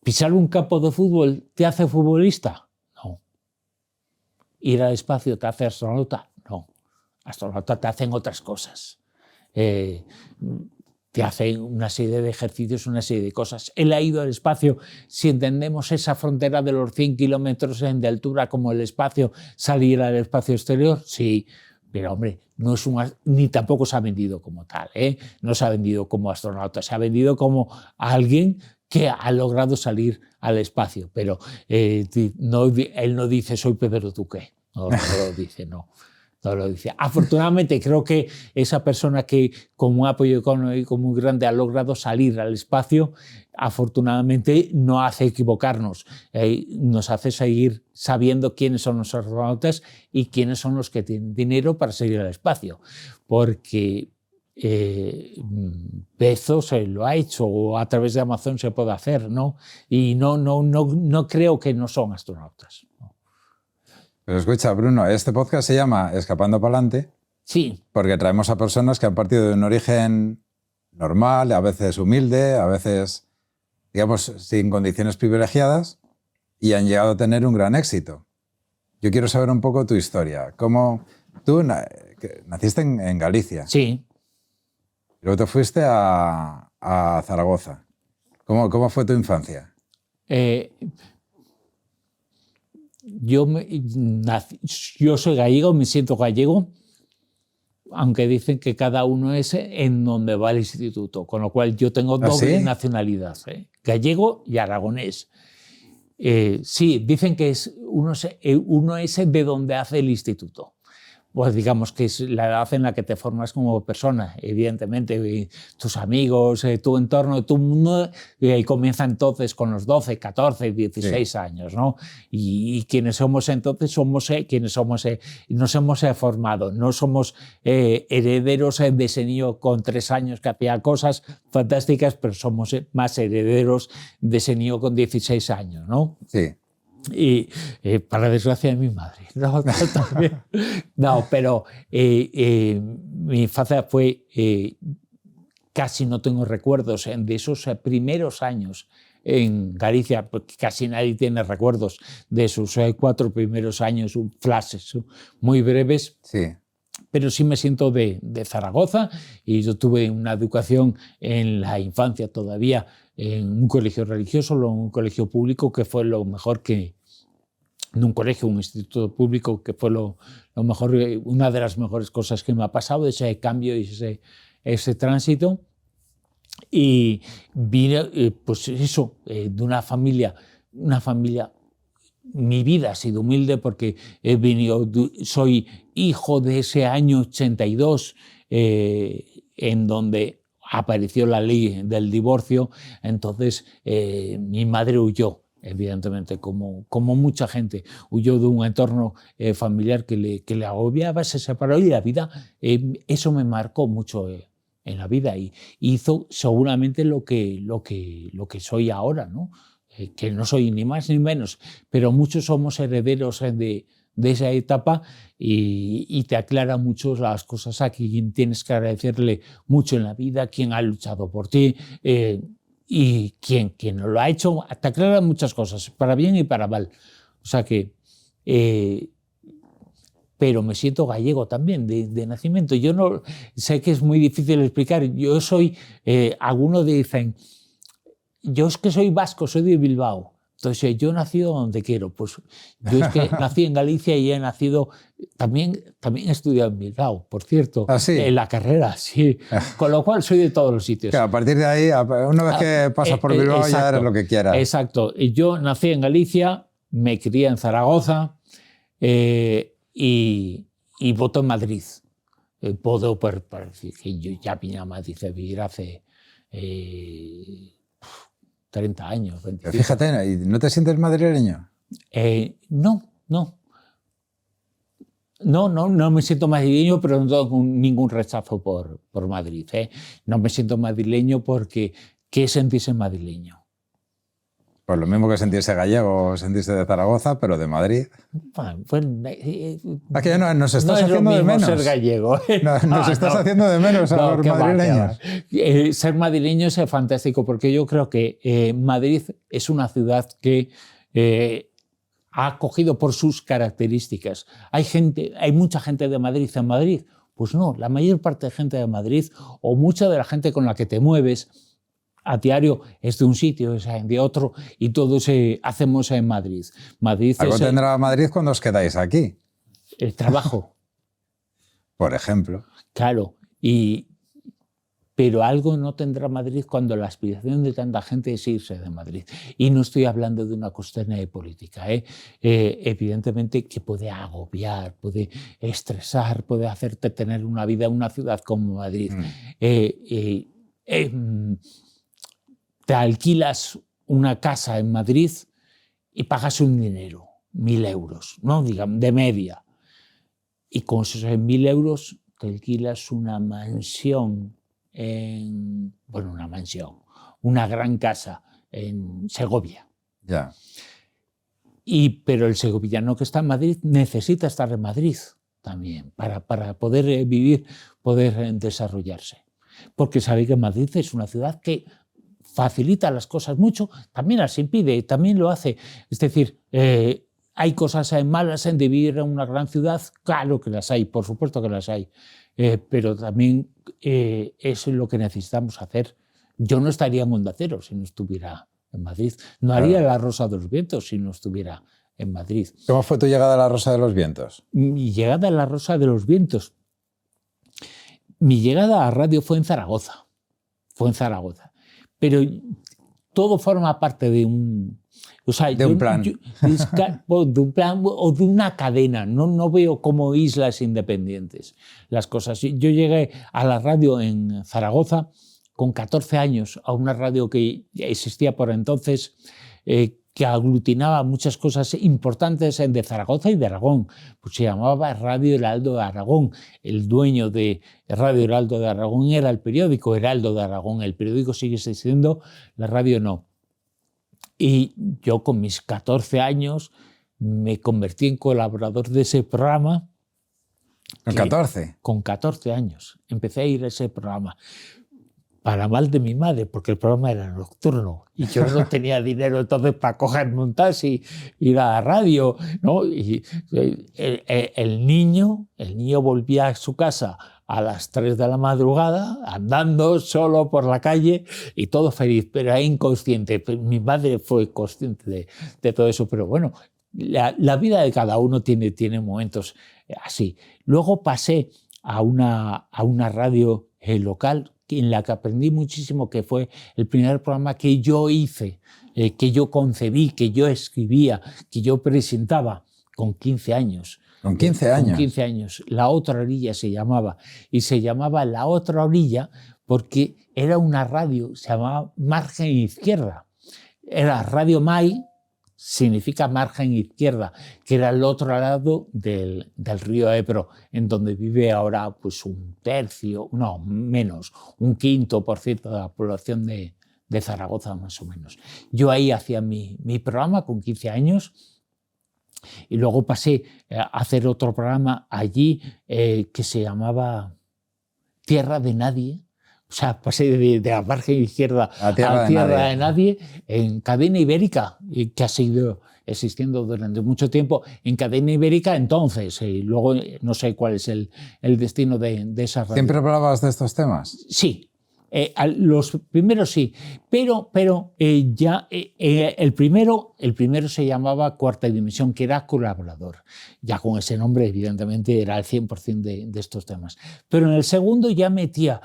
¿Pisar un campo de fútbol te hace futbolista? No. ¿Ir al espacio te hace astronauta? No. Astronauta te hacen otras cosas. Te hacen una serie de ejercicios, una serie de cosas. Él ha ido al espacio, si entendemos esa frontera de los 100 kilómetros de altura como el espacio, salir al espacio exterior, sí, pero hombre, no es ni tampoco se ha vendido como tal, no se ha vendido como astronauta, se ha vendido como alguien que ha logrado salir al espacio, pero él no dice soy Pedro Duque, no lo dice, no. No lo dice. Afortunadamente creo que esa persona que con un apoyo económico muy grande ha logrado salir al espacio, afortunadamente no hace equivocarnos, nos hace seguir sabiendo quiénes son los astronautas y quiénes son los que tienen dinero para seguir al espacio, porque Bezos lo ha hecho, o a través de Amazon se puede hacer, ¿no? Y no creo que no son astronautas. Pero escucha, Bruno, este podcast se llama Escapando pa'lante. Sí. Porque traemos a personas que han partido de un origen normal, a veces humilde, a veces, digamos, sin condiciones privilegiadas, y han llegado a tener un gran éxito. Yo quiero saber un poco tu historia. Tú naciste en Galicia. Sí. Y luego te fuiste a Zaragoza. ¿Cómo fue tu infancia? Yo soy gallego, me siento gallego, aunque dicen que cada uno es en donde va el instituto, con lo cual yo tengo doble nacionalidad, gallego y aragonés. Sí, dicen que uno es de donde hace el instituto. Pues digamos que es la edad en la que te formas como persona, evidentemente, tus amigos, tu entorno, tu mundo, comienza entonces con los 12, 14, 16 años, ¿no? Y quienes somos entonces somos quienes nos hemos formado, no somos herederos de ese niño con 3 años que hacía cosas fantásticas, pero somos más herederos de ese niño con 16 años, ¿no? Sí. Y para desgracia de mi madre. No, pero mi infancia fue, casi no tengo recuerdos de esos primeros años en Galicia, porque casi nadie tiene recuerdos de esos 4 primeros años, flashes muy breves. Sí. Pero sí me siento de Zaragoza, y yo tuve una educación en la infancia todavía en un colegio religioso, en un colegio público, que fue lo mejor que... En un colegio, un instituto público, que fue lo mejor, una de las mejores cosas que me ha pasado, ese cambio y ese tránsito. Y vine, pues eso, de una familia, mi vida ha sido humilde porque soy hijo de ese año 82, en donde apareció la ley del divorcio. Entonces mi madre huyó, evidentemente, como mucha gente, huyó de un entorno familiar que le agobiaba, se separó, y la vida, eso me marcó mucho en la vida, y hizo seguramente lo que soy ahora, ¿no? Que no soy ni más ni menos, pero muchos somos herederos de esa etapa, y te aclara mucho las cosas a quien tienes que agradecerle mucho en la vida, quien ha luchado por ti, y quien no lo ha hecho, te aclara muchas cosas, para bien y para mal. O sea que... pero me siento gallego también, de nacimiento. Yo no sé que es muy difícil explicar. Yo soy... algunos dicen... Yo es que soy vasco, soy de Bilbao. Entonces, yo he nacido donde quiero. Pues yo es que nací en Galicia y he nacido... También he estudiado en Bilbao, por cierto. ¿Ah, sí? En la carrera, sí. Con lo cual, soy de todos los sitios. Claro, a partir de ahí, una vez que pasas por Bilbao, exacto, ya eres lo que quieras. Exacto. Yo nací en Galicia, me crié en Zaragoza, y voto en Madrid. Puedo decir que yo ya vine a Madrid a vivir hace 30 años. 25. Pero fíjate, ¿no te sientes madrileño? No me siento madrileño, pero no tengo ningún rechazo por Madrid. No me siento madrileño porque ¿qué es sentirse madrileño? Pues lo mismo que sentirse gallego o sentirse de Zaragoza, pero de Madrid. Bueno, pues, aquí nos estás haciendo de menos. Ser gallego. Nos estás haciendo de menos a los madrileños. Ser madrileño es fantástico, porque yo creo que Madrid es una ciudad que ha cogido por sus características. Hay mucha gente de Madrid en Madrid. Pues no, la mayor parte de gente de Madrid o mucha de la gente con la que te mueves a diario es de un sitio, es de otro y todos hacemos en Madrid. Algo tendrá Madrid cuando os quedáis aquí. El trabajo. Por ejemplo. Claro, pero algo no tendrá Madrid cuando la aspiración de tanta gente es irse de Madrid. Y no estoy hablando de una cuestión de política. Evidentemente que puede agobiar, puede estresar, puede hacerte tener una vida en una ciudad como Madrid. Te alquilas una casa en Madrid y pagas un dinero, 1.000 euros, ¿no? Digamos, de media. Y con esos 1.000 euros te alquilas una mansión una gran casa en Segovia. Ya. Pero el segovillano que está en Madrid necesita estar en Madrid también para poder vivir, poder desarrollarse. Porque sabe que Madrid es una ciudad que facilita las cosas mucho, también las impide, también lo hace. Es decir, ¿hay cosas malas en vivir en una gran ciudad? Claro que las hay, por supuesto que las hay. Pero también es lo que necesitamos hacer. Yo no estaría en Onda Cero si no estuviera en Madrid. No haría La Rosa de los Vientos si no estuviera en Madrid. ¿Cómo fue tu llegada a La Rosa de los Vientos? Mi llegada a La Rosa de los Vientos. Mi llegada a radio fue en Zaragoza. Pero todo forma parte de un... de un plan. De un plan o de una cadena. No veo como islas independientes las cosas. Yo llegué a la radio en Zaragoza con 14 años, a una radio que existía por entonces, que aglutinaba muchas cosas importantes de Zaragoza y de Aragón. Pues se llamaba Radio Heraldo de Aragón. El dueño de Radio Heraldo de Aragón era el periódico Heraldo de Aragón. El periódico sigue existiendo, la radio no. Y yo con mis 14 años me convertí en colaborador de ese programa. ¿Con 14? Con 14 años empecé a ir a ese programa. Para mal de mi madre, porque el programa era nocturno y yo no tenía dinero entonces para cogerme un taxi, ir a la radio, ¿no? Y el niño volvía a su casa a las 3 de la madrugada, andando solo por la calle y todo feliz, pero era inconsciente. Mi madre fue consciente de todo eso, pero bueno, la vida de cada uno tiene momentos así. Luego pasé a una radio local en la que aprendí muchísimo, que fue el primer programa que yo hice, que yo concebí, que yo escribía, que yo presentaba con 15 años. ¿Con 15 años? Con 15 años. La Otra Orilla se llamaba. Y se llamaba La Otra Orilla porque era una radio, se llamaba Margen Izquierda. Era Radio Mai, significa margen izquierda, que era el otro lado del río Ebro, en donde vive ahora pues un quinto por ciento de la población de Zaragoza, más o menos. Yo ahí hacía mi programa con 15 años y luego pasé a hacer otro programa allí que se llamaba Tierra de Nadie. O sea, pasé de la margen izquierda a Tierra de Nadie en cadena ibérica, que ha seguido existiendo durante mucho tiempo en cadena ibérica entonces. Y luego no sé cuál es el destino de esa radio. ¿Siempre hablabas de estos temas? Sí. Los primeros sí, pero ya el primero se llamaba Cuarta Dimensión, que era colaborador. Ya con ese nombre, evidentemente, era el 100% de estos temas. Pero en el segundo ya metía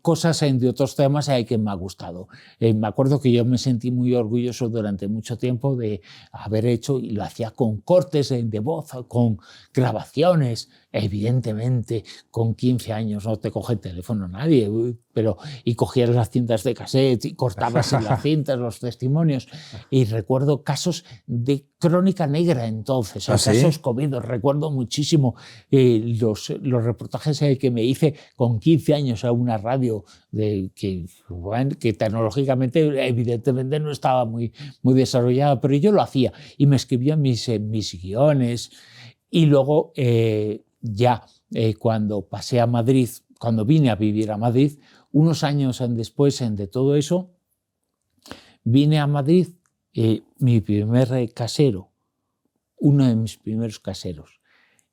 cosas de otros temas que me ha gustado. Me acuerdo que yo me sentí muy orgulloso durante mucho tiempo de haber hecho, y lo hacía con cortes de voz, con grabaciones. Evidentemente, con 15 años no te coge el teléfono nadie, y cogías las cintas de cassette y cortabas en las cintas los testimonios. Y recuerdo casos de crónica negra entonces, ¿Ah, sí? casos COVID. Recuerdo muchísimo los reportajes que me hice con 15 años a una radio que tecnológicamente evidentemente no estaba muy desarrollada, pero yo lo hacía y me escribía mis guiones. Y luego cuando pasé a Madrid, cuando vine a vivir a Madrid, unos años después de todo eso, vine a Madrid. Mi primer casero uno de mis primeros caseros.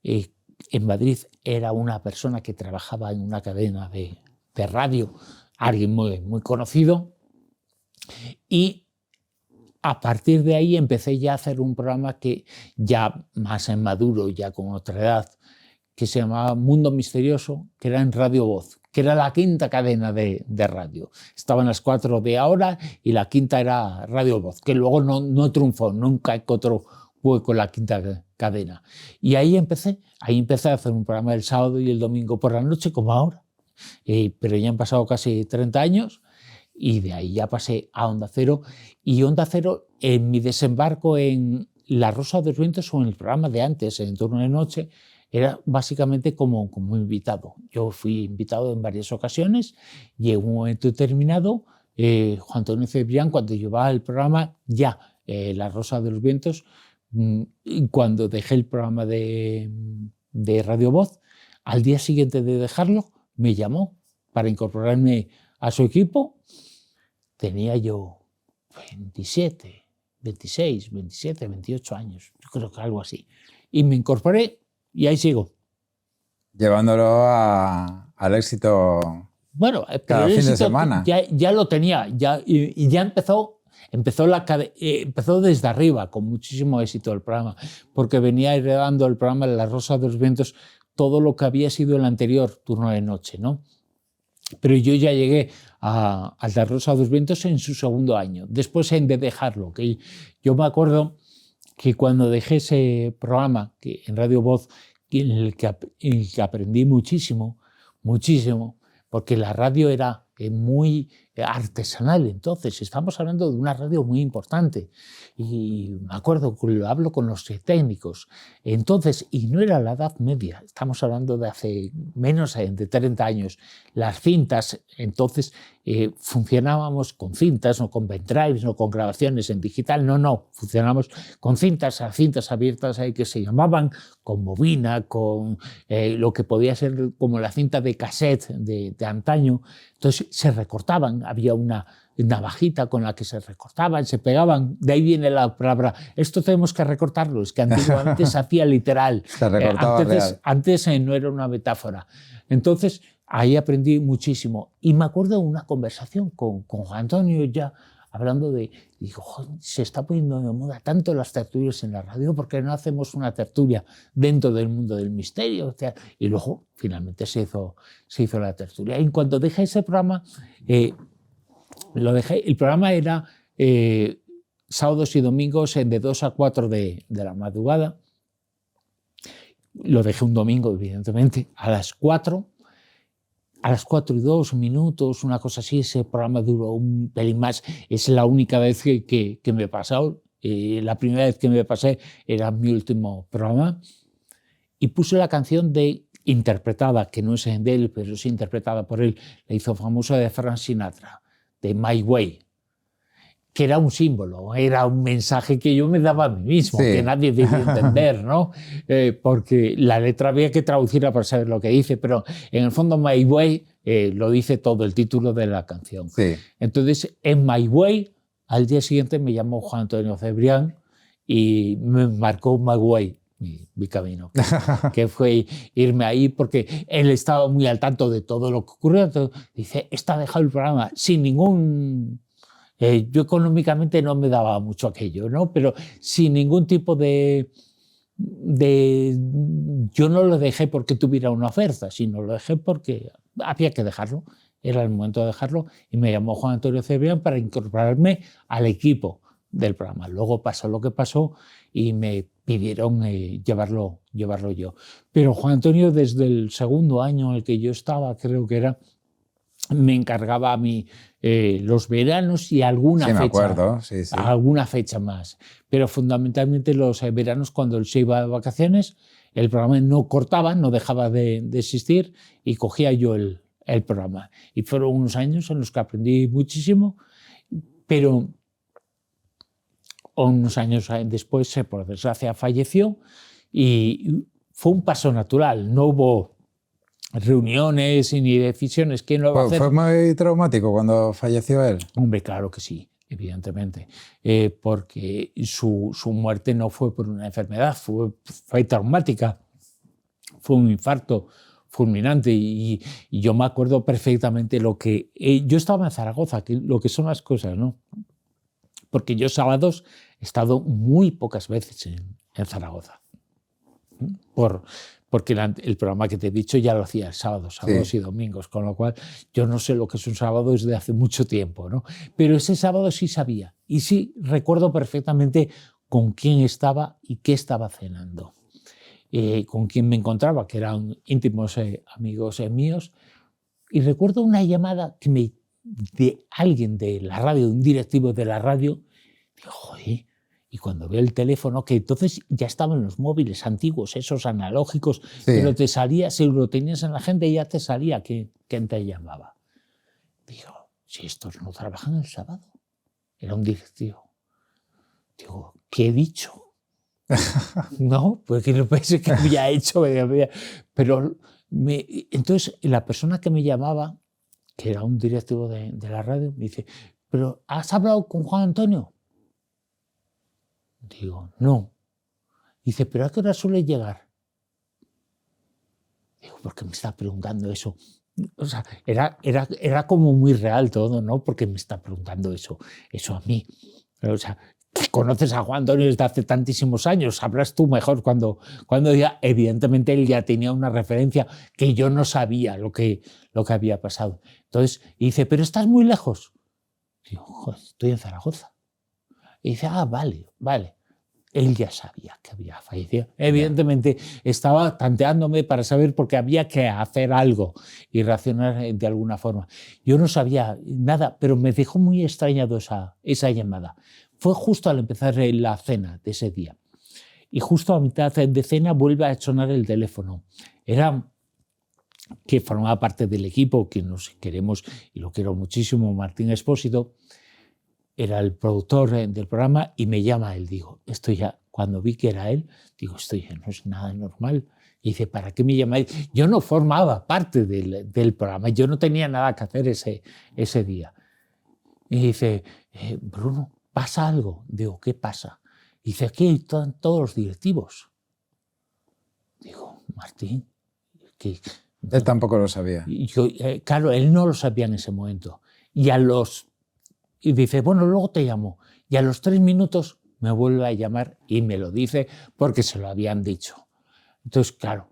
En Madrid era una persona que trabajaba en una cadena de radio, alguien muy, muy conocido, y a partir de ahí empecé ya a hacer un programa que ya más en maduro, ya con otra edad, que se llamaba Mundo Misterioso, que era en Radio Voz, que era la quinta cadena de radio. Estaban las 4 de ahora y la quinta era Radio Voz, que luego no triunfó, nunca encontró hueco la quinta cadena. Y ahí empecé a hacer un programa el sábado y el domingo por la noche, como ahora. Pero ya han pasado casi 30 años y de ahí ya pasé a Onda Cero. Y Onda Cero, en mi desembarco en La Rosa de los Vientos o en el programa de antes, en Turno de Noche, era básicamente como invitado. Yo fui invitado en varias ocasiones y en un momento determinado, Juan Antonio Cebrián, cuando llevaba el programa ya La Rosa de los Vientos, cuando dejé el programa de Radio Voz, al día siguiente de dejarlo, me llamó para incorporarme a su equipo. Tenía yo 27, 26, 27, 28 años, yo creo que algo así. Y me incorporé y ahí sigo. Llevándolo al éxito, bueno, cada fin de semana. Ya lo tenía, y ya empezó desde arriba, con muchísimo éxito el programa, porque venía heredando el programa La Rosa de los Vientos todo lo que había sido el anterior Turno de Noche, ¿no? Pero yo ya llegué a La Rosa de los Vientos en su segundo año, después de dejarlo. Que yo me acuerdo que cuando dejé ese programa que en Radio Voz, en el que aprendí muchísimo, porque la radio era muy artesanal. Entonces, estamos hablando de una radio muy importante. Y me acuerdo que lo hablo con los técnicos. Entonces, y no era la Edad Media, estamos hablando de hace menos de 30 años. Las cintas, entonces, funcionábamos con cintas, no con pendrives, no con grabaciones en digital, no, funcionábamos con cintas abiertas que se llamaban, con bobina, con lo que podía ser como la cinta de cassette de antaño. Entonces se recortaban, había una navajita con la que se recortaban, se pegaban, de ahí viene la palabra, esto tenemos que recortarlo, es que antiguamente se hacía literal, se recortaba antes no era una metáfora. Entonces ahí aprendí muchísimo y me acuerdo de una conversación con Juan Antonio ya hablando digo, se está poniendo de moda tanto las tertulias en la radio, ¿por qué no hacemos una tertulia dentro del mundo del misterio? O sea, y luego finalmente se hizo la tertulia. Y cuando dejé ese programa, lo dejé. El programa era sábados y domingos de 2 a 4 de la madrugada. Lo dejé un domingo, evidentemente, a las 4. A las 4 y 2 minutos, una cosa así. Ese programa duró un pelín más. Es la única vez que me he pasado. La primera vez que me pasé era mi último programa. Y puse la canción interpretada, que no es de él, pero es interpretada por él, la hizo famosa, de Frank Sinatra, de My Way, que era un símbolo, era un mensaje que yo me daba a mí mismo, sí, que nadie debía entender, ¿no? Porque la letra había que traducirla para saber lo que dice, pero en el fondo My Way lo dice todo, el título de la canción. Sí. Entonces, en My Way, al día siguiente me llamó Juan Antonio Cebrián y me marcó My Way, mi camino, que fue irme ahí, porque él estaba muy al tanto de todo lo que ocurrió. Entonces, dice, está dejado el programa sin ningún... yo económicamente no me daba mucho aquello, ¿no? Pero sin ningún tipo de... Yo no lo dejé porque tuviera una oferta, sino lo dejé porque había que dejarlo. Era el momento de dejarlo y me llamó Juan Antonio Cebrián para incorporarme al equipo del programa. Luego pasó lo que pasó y me pidieron llevarlo yo. Pero Juan Antonio, desde el segundo año en el que yo estaba, creo que era, me encargaba a mí los veranos y alguna sí, fecha. Me acuerdo, sí. Alguna fecha más. Pero fundamentalmente los veranos, cuando él se iba de vacaciones, el programa no cortaba, no dejaba de existir y cogía yo el programa. Y fueron unos años en los que aprendí muchísimo, pero unos años después, por desgracia, falleció y fue un paso natural. No hubo reuniones ni decisiones. ¿Quién lo va a hacer? ¿Fue muy traumático cuando falleció él? Hombre, claro que sí. evidentemente, porque su muerte no fue por una enfermedad, fue traumática, fue un infarto fulminante y yo me acuerdo perfectamente lo que... yo estaba en Zaragoza, lo que son las cosas, ¿no? Porque yo sábados he estado muy pocas veces en Zaragoza, porque el programa que te he dicho ya lo hacía el sábados Sí. y domingos, con lo cual yo no sé lo que es un sábado desde hace mucho tiempo, ¿no? Pero ese sábado sí sabía y sí recuerdo perfectamente con quién estaba y qué estaba cenando. Con quién me encontraba, que eran íntimos amigos míos, y recuerdo una llamada de alguien de la radio, de un directivo de la radio, digo, joder, y cuando veo el teléfono, que entonces ya estaban los móviles antiguos, esos analógicos, Sí. pero te salía, si lo tenías en la gente, ya te salía quién te llamaba. Digo, si estos no trabajan el sábado, era un directivo. Digo, ¿qué he dicho? No, porque no pensé que había hecho, pero entonces la persona que me llamaba, que era un directivo de la radio, me dice, ¿pero has hablado con Juan Antonio? Digo, no. Dice, ¿pero a qué hora suele llegar? Digo, ¿por qué me está preguntando eso? O sea, era como muy real todo, ¿no? Porque me está preguntando eso a mí. O sea, conoces a Juan Antonio desde hace tantísimos años, sabrás tú mejor cuando ya, evidentemente él ya tenía una referencia que yo no sabía lo que había pasado. Entonces, y dice, ¿pero estás muy lejos? Digo, joder, estoy en Zaragoza. Y dice, vale. Él ya sabía que había fallecido. Evidentemente estaba tanteándome para saber porque había que hacer algo y reaccionar de alguna forma. Yo no sabía nada, pero me dejó muy extrañado esa llamada. Fue justo al empezar la cena de ese día. Y justo a mitad de cena vuelve a sonar el teléfono. Era que formaba parte del equipo, que nos queremos y lo quiero muchísimo, Martín Expósito. Era el productor del programa y me llama él. Digo, esto ya, cuando vi que era él, digo, esto ya no es nada normal. Y dice, ¿para qué me llamáis? Yo no formaba parte del programa, yo no tenía nada que hacer ese día. Y dice, Bruno, ¿pasa algo? Digo, ¿qué pasa? Y dice, aquí están todos los directivos. Digo, Martín, ¿qué? Él tampoco lo sabía. Yo, claro, él no lo sabía en ese momento. Y dice, bueno, luego te llamo. Y a los 3 minutos me vuelve a llamar y me lo dice porque se lo habían dicho. Entonces, claro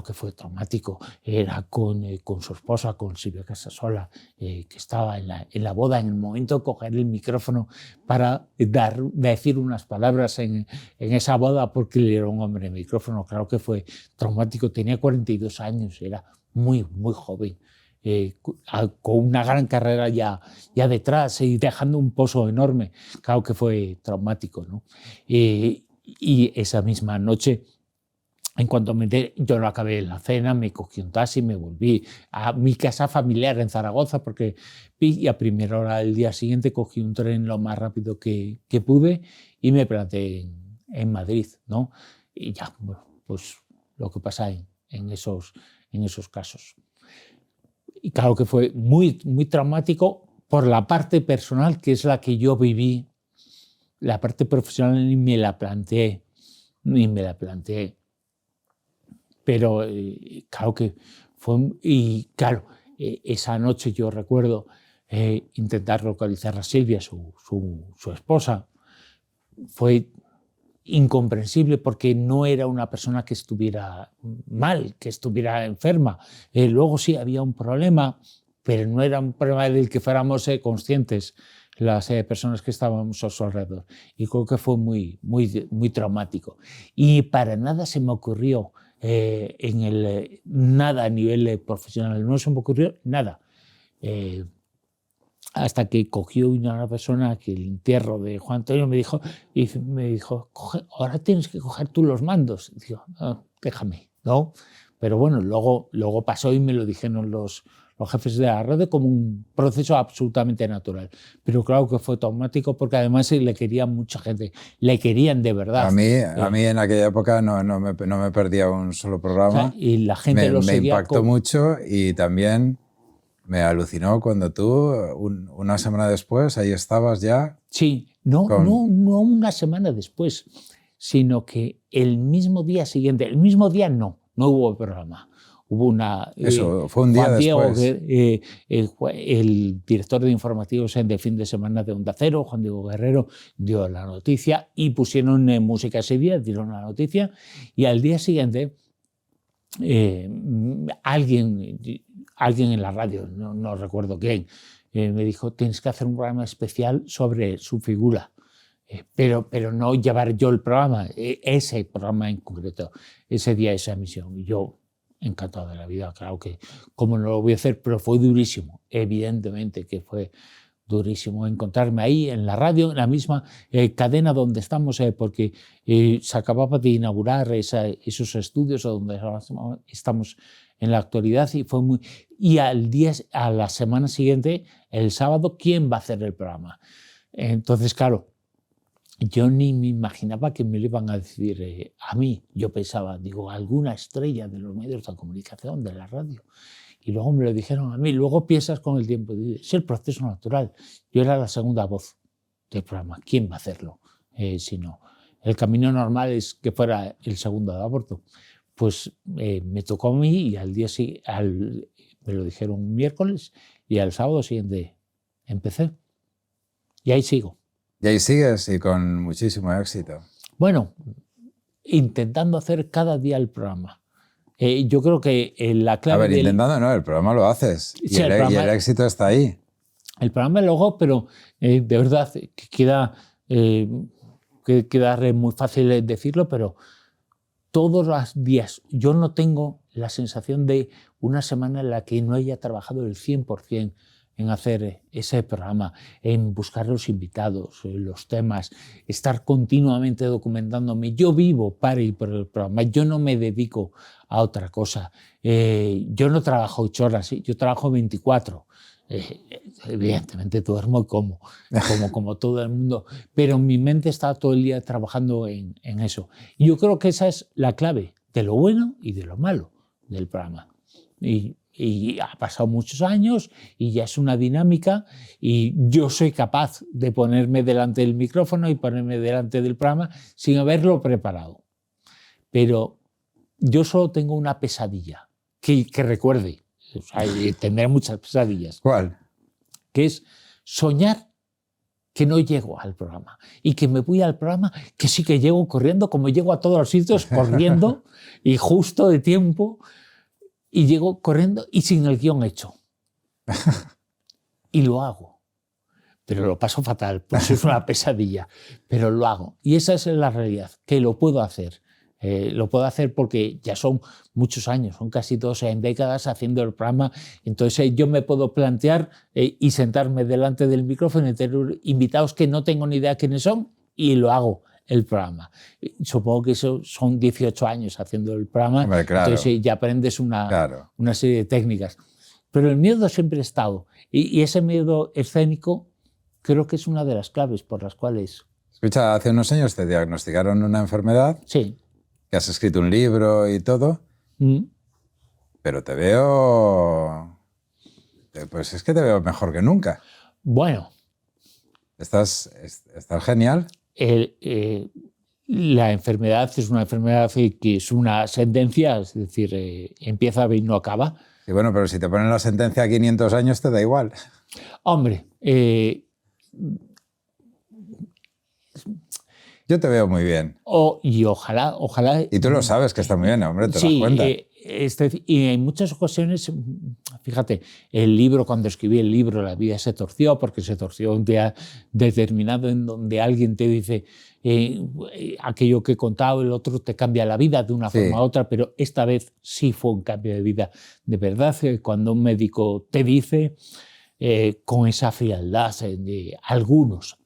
que fue traumático. Era con su esposa, con Silvia Casasola, que estaba en la boda, en el momento de coger el micrófono para decir unas palabras en esa boda, porque él era un hombre de micrófono. Claro que fue traumático. Tenía 42 años, era muy, muy joven. Con una gran carrera ya detrás y dejando un pozo enorme. Claro que fue traumático, ¿no? Y esa misma noche, en cuanto yo no acabé la cena, me cogí un taxi, me volví a mi casa familiar en Zaragoza, porque y a primera hora del día siguiente cogí un tren lo más rápido que pude y me planté en Madrid, ¿no? Y ya, bueno, pues lo que pasa en esos casos. Y claro que fue muy, muy traumático por la parte personal, que es la que yo viví. La parte profesional ni me la planteé. Pero claro que fue... Y claro, esa noche yo recuerdo intentar localizar a Silvia, su esposa. Fue incomprensible porque no era una persona que estuviera mal, que estuviera enferma. Luego sí había un problema, pero no era un problema del que fuéramos conscientes las personas que estábamos a su alrededor. Y creo que fue muy, muy, muy traumático. Y para nada se me ocurrió nada a nivel profesional, no se me ocurrió nada. Hasta que cogió una persona que el entierro de Juan Antonio me dijo, ahora tienes que coger tú los mandos. Y digo, déjame, ¿no? Pero bueno, luego pasó y me lo dijeron los jefes de la radio como un proceso absolutamente natural. Pero claro que fue traumático porque además le quería mucha gente, le querían de verdad. A mí en aquella época no me perdía un solo programa. O sea, y la gente lo me seguía impactó mucho y también Me alucinó cuando tú, una semana después, ahí estabas ya. Sí, no una semana después, sino que el mismo día siguiente, el mismo día no hubo programa. Hubo una... Eso, fue un día Juan Diego, después. el director de informativos de fin de semana de Onda Cero, Juan Diego Guerrero, dio la noticia y pusieron música ese día, dieron la noticia, y al día siguiente alguien en la radio, no recuerdo quién, me dijo, tienes que hacer un programa especial sobre su figura. Pero no llevar yo el programa, ese programa en concreto, ese día, esa emisión. Y yo, encantado de la vida, claro que cómo no lo voy a hacer, pero fue durísimo, evidentemente que fue durísimo encontrarme ahí en la radio, en la misma cadena donde estamos, porque se acababa de inaugurar esos estudios donde estamos en la actualidad y fue muy... Y a la semana siguiente, el sábado, ¿quién va a hacer el programa? Entonces, claro, yo ni me imaginaba que me lo iban a decir a mí. Yo pensaba, digo, alguna estrella de los medios de comunicación, de la radio. Y luego me lo dijeron a mí. Luego piensas con el tiempo, es el proceso natural. Yo era la segunda voz del programa. ¿Quién va a hacerlo? Si no, el camino normal es que fuera el segundo de aborto. Pues me tocó a mí y al día siguiente, me lo dijeron un miércoles y al sábado siguiente empecé. Y ahí sigo. Y ahí sigues y con muchísimo éxito. Bueno, intentando hacer cada día el programa. Yo creo que la clave... A ver, intentando no, el programa lo haces y el éxito está ahí. El programa luego, pero de verdad que queda muy fácil decirlo, pero todos los días yo no tengo la sensación de una semana en la que no haya trabajado el 100% en hacer ese programa, en buscar los invitados, los temas, estar continuamente documentándome. Yo vivo para y por el programa, yo no me dedico a otra cosa. Yo no trabajo 8 horas, yo trabajo 24. Evidentemente duermo como todo el mundo, pero mi mente está todo el día trabajando en eso. Y yo creo que esa es la clave de lo bueno y de lo malo del programa. Y ha pasado muchos años y ya es una dinámica y yo soy capaz de ponerme delante del micrófono y ponerme delante del programa sin haberlo preparado. Pero yo solo tengo una pesadilla que recuerde, o sea, tendré muchas pesadillas. ¿Cuál? Que es soñar que no llego al programa y que me voy al programa, que sí que llego corriendo, como llego a todos los sitios corriendo y justo de tiempo. Y llego corriendo y sin el guión hecho. Y lo hago. Pero lo paso fatal, pues es una pesadilla. Pero lo hago. Y esa es la realidad, que lo puedo hacer. Lo puedo hacer porque ya son muchos años, son casi 2 décadas haciendo el programa. Entonces yo me puedo plantear y sentarme delante del micrófono y tener invitados que no tengo ni idea quiénes son y lo hago. El programa. Supongo que eso son 18 años haciendo el programa. Hombre, claro. Entonces ya aprendes una serie de técnicas. Pero el miedo siempre ha estado. Y ese miedo escénico creo que es una de las claves por las cuales... Escucha, hace unos años te diagnosticaron una enfermedad. Sí. Que has escrito un libro y todo. Pero te veo... Pues es que te veo mejor que nunca. Bueno. Estás genial. La enfermedad es una enfermedad que es una sentencia, es decir, empieza y no acaba. Sí, bueno, pero si te ponen la sentencia a 500 años te da igual. Hombre, yo te veo muy bien. Y ojalá... Y tú lo sabes que está muy bien, hombre, te das cuenta. Y en muchas ocasiones, fíjate, el libro, cuando escribí el libro, la vida se torció, porque se torció un día determinado en donde alguien te dice aquello que he contado, el otro te cambia la vida de una forma u otra, pero esta vez sí fue un cambio de vida. De verdad, cuando un médico te dice, con esa frialdad, de algunos